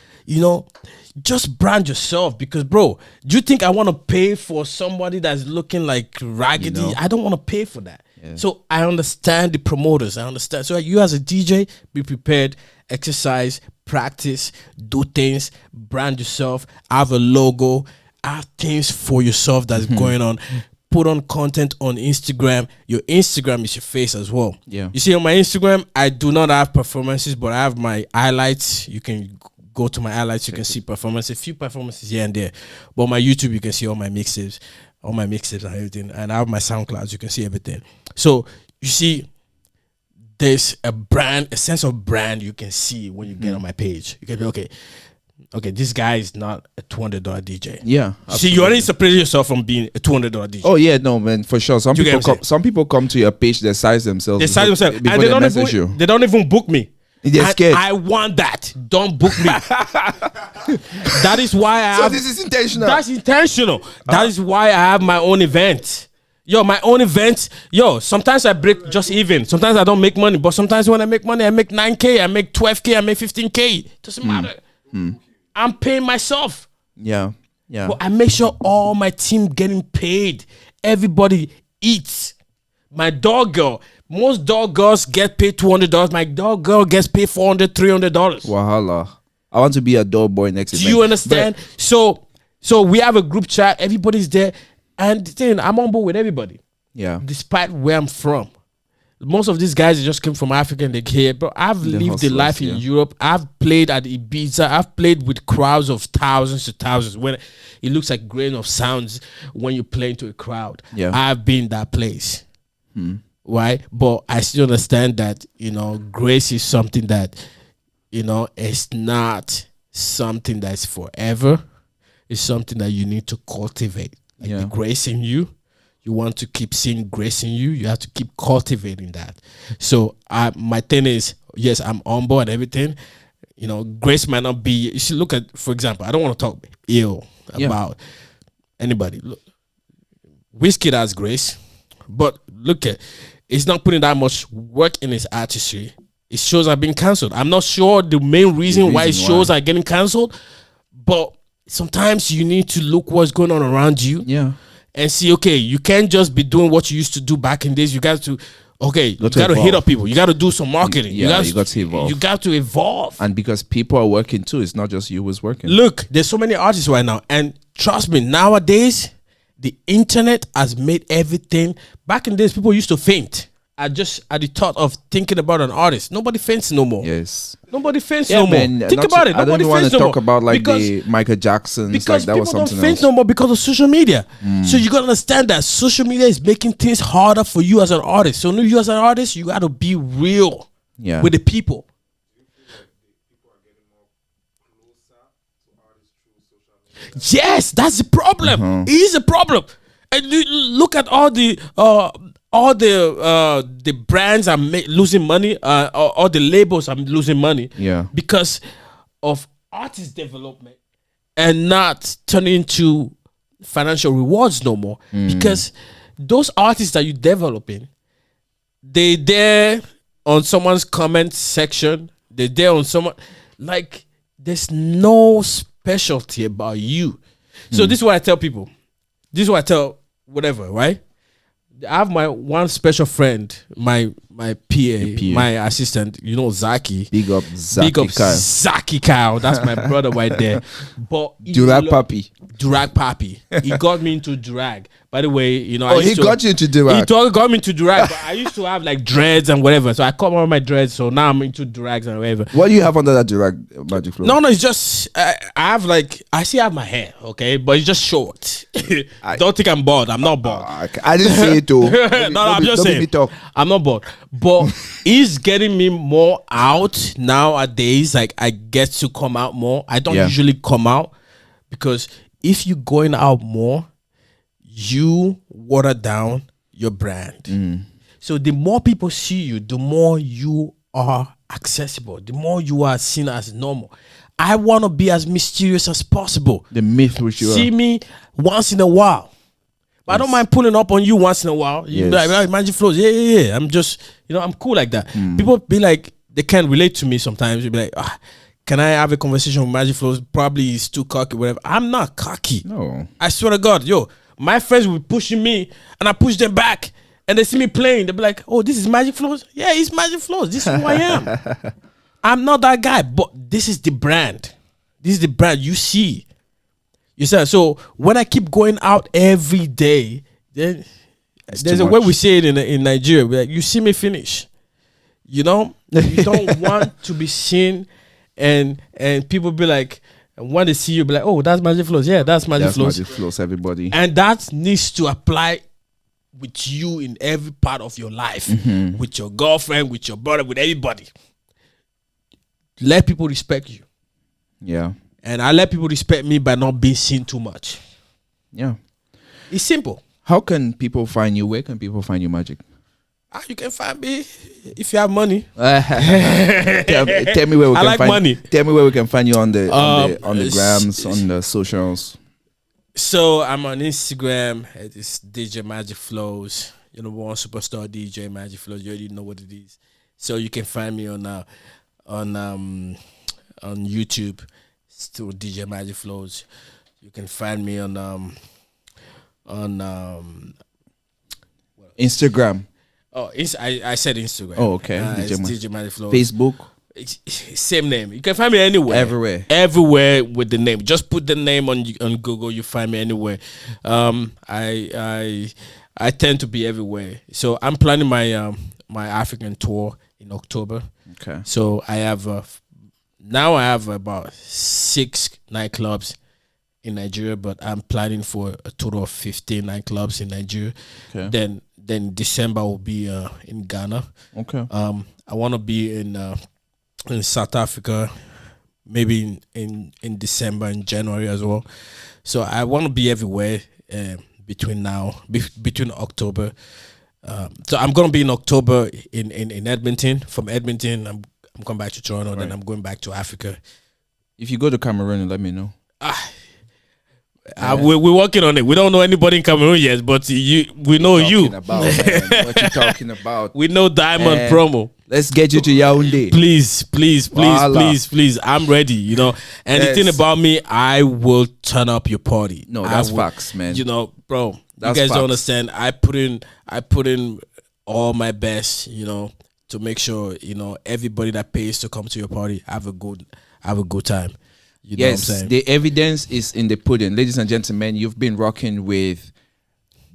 just brand yourself. Because, bro, do you think I want to pay for somebody that's looking like raggedy? I don't want to pay for that. Yeah. So I understand the promoters. I understand. So you as a DJ, be prepared, exercise, practice, do things, brand yourself, have a logo, have things for yourself that's going on. Put on content on Instagram. Your Instagram is your face as well. Yeah. You see on my Instagram, I do not have performances, but I have my highlights. You can go to my highlights. You can see performances, a few performances here and there. But on my YouTube, you can see all my mixtapes and everything. And I have my SoundClouds. You can see everything. So you see, there's a sense of brand you can see when you get on my page. You can be okay, this guy is not a $200 DJ. Yeah. See, you already separate yourself from being a $200 DJ. Oh yeah, no man, for sure. Some people come to your page, they size themselves. And they don't even book me. They're scared. I want that. Don't book me. That is why I have. So this is intentional. That's intentional. That is why I have my own event. My own event. Sometimes I break just even. Sometimes I don't make money, but sometimes when I make money, I make 9K, I make 12K, I make 15K. Doesn't matter. I'm paying myself. Yeah. But I make sure all my team getting paid. Everybody eats. My dog girl. Most dog girls get paid $200. My dog girl gets paid $400, $300. Wahala. I want to be a dog boy next event. Do you understand? So we have a group chat. Everybody's there. And the thing, I'm on board with everybody. Yeah. Despite where I'm from. Most of these guys just came from Africa and they're here. But I've lived the life in Europe. I've played at Ibiza. I've played with crowds of thousands to thousands. When it looks like grain of sounds when you play into a crowd. Yeah. I've been that place. Right? But I still understand that, grace is something that, it's not something that's forever. It's something that you need to cultivate. Like the grace in you. You want to keep seeing grace in you. You have to keep cultivating that. So my thing is, yes, I'm humble and everything. Grace might not be. You should look at, for example, I don't want to talk ill about anybody. Look, Wizkid has grace, but look at, he's not putting that much work in his artistry. His shows are being cancelled. I'm not sure the main reason why his shows are getting cancelled, but sometimes you need to look what's going on around you. Yeah. And see, okay, you can't just be doing what you used to do back in days. You got to, you got to hit up people. You got to do some marketing. Yeah, you got to evolve. You got to evolve. And because people are working too, it's not just you who's working. Look, there's so many artists right now. And trust me, nowadays, the internet has made everything. Back in days, people used to faint at the thought of thinking about an artist. Nobody faints no more. Yes. Nobody faints no man, more. Think about it. I don't Nobody want faints to no talk more. about like Because the Michael Jacksons. Because Like that people was something don't faint else. no more because of social media. So you gotta understand that social media is making things harder for you as an artist. So you as an artist, you gotta be real with the people. Yes, that's the problem. It is a problem. And look at all the brands are losing money. All the labels are losing money. Yeah. Because of artist development and not turning into financial rewards no more. Because those artists that you're developing, they there on someone's comment section. They're there on someone, like, there's no specialty about you. So this is what I tell people. This is what I tell whatever, right? I have my one special friend, my PA, my assistant, Zaki. Big up Kyle. Zaki Kyle. That's my brother right there. But Durag Papi. He got me into drag. By the way, he got you into drag. He got me into drag. But I used to have like dreads and whatever. So I cut all my dreads. So now I'm into drags and whatever. What do you have under that drag, Magic Flowz? No, it's just I have like, I still have my hair, okay, but it's just short. Don't think I'm bald. I'm not bald. I didn't say it too. I'm just saying. I'm not bald, but he's getting me more out nowadays. Like, I get to come out more. I don't usually come out because if you're going out more, you water down your brand. So the more people see you, the more you are accessible, the more you are seen as normal. I want to be as mysterious as possible. The myth which you see me once in a while. But I don't mind pulling up on you once in a while. You be like, Magic Flowz, yeah. I'm just, I'm cool like that. People be like, they can't relate to me sometimes. You be like, can I have a conversation with Magic Flowz? Probably he's too cocky, whatever. I'm not cocky. No. I swear to God, my friends will be pushing me and I push them back and they see me playing. They'll be like, oh, this is Magic Flowz? Yeah, he's Magic Flowz. This is who I am. I'm not that guy, but this is the brand. This is the brand you see. You said, so when I keep going out every day, then there's a way we say it in Nigeria. We're like, you see me finish. You don't want to be seen and people be like, and when they see you, be like, oh, that's Magic Flowz. Yeah, that's Magic Flowz. Magic Flowz, everybody. And that needs to apply with you in every part of your life. With your girlfriend, with your brother, with everybody. Let people respect you. Yeah. And I let people respect me by not being seen too much. Yeah. It's simple. How can people find you? Where can people find you, Magic? You can find me if you have money. Tell me where we can find money. Tell me where we can find you on the grams, on the socials. So I'm on Instagram. It's DJ Magic Flowz. One superstar DJ Magic Flowz. You already know what it is. So you can find me on YouTube. Still DJ Magic Flowz. You can find me on Instagram. Oh, I said Instagram. Oh, okay. It's DJ Magic Flowz. Facebook. Same name. You can find me anywhere. Everywhere with the name. Just put the name on Google. You find me anywhere. I tend to be everywhere. So I'm planning my my African tour in October. Okay. So I have now I have about 6 nightclubs in Nigeria, but I'm planning for a total of 15 nightclubs in Nigeria. Okay. Then December will be in Ghana. Okay. I want to be in South Africa, maybe in December and January as well. So I want to be everywhere between October. So I'm gonna be in October in Edmonton. From Edmonton, I'm coming back to Toronto. Right. Then I'm going back to Africa. If you go to Cameroon, let me know. We're working on it. We don't know anybody in Cameroon yet, but we know you. What you talking about? We know Diamond Promo. Let's get you to Yaoundé. Please. I'm ready, And the thing about me, I will turn up your party. No, that's facts, man. Bro, that's you guys facts. don't understand. I put in all my best, to make sure, everybody that pays to come to your party have a good time. You know what I'm saying? The evidence is in the pudding. Ladies and gentlemen, you've been rocking with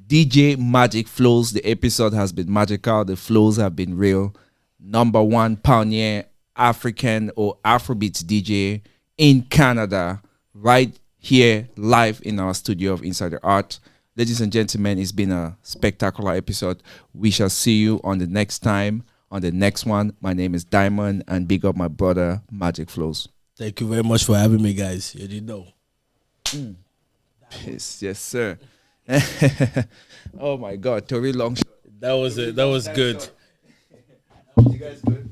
DJ Magic Flowz. The episode has been magical. The flows have been real. Number one pioneer African or Afrobeats DJ in Canada, right here live in our studio of Inside the Art. Ladies and gentlemen, it's been a spectacular episode. We shall see you on the next time, on the next one. My name is Diamond, and big up my brother, Magic Flowz. Thank you very much for having me, guys. You didn't know. Yes, yes, sir. Oh my God, Tori Long. That was it. That was good. You guys good?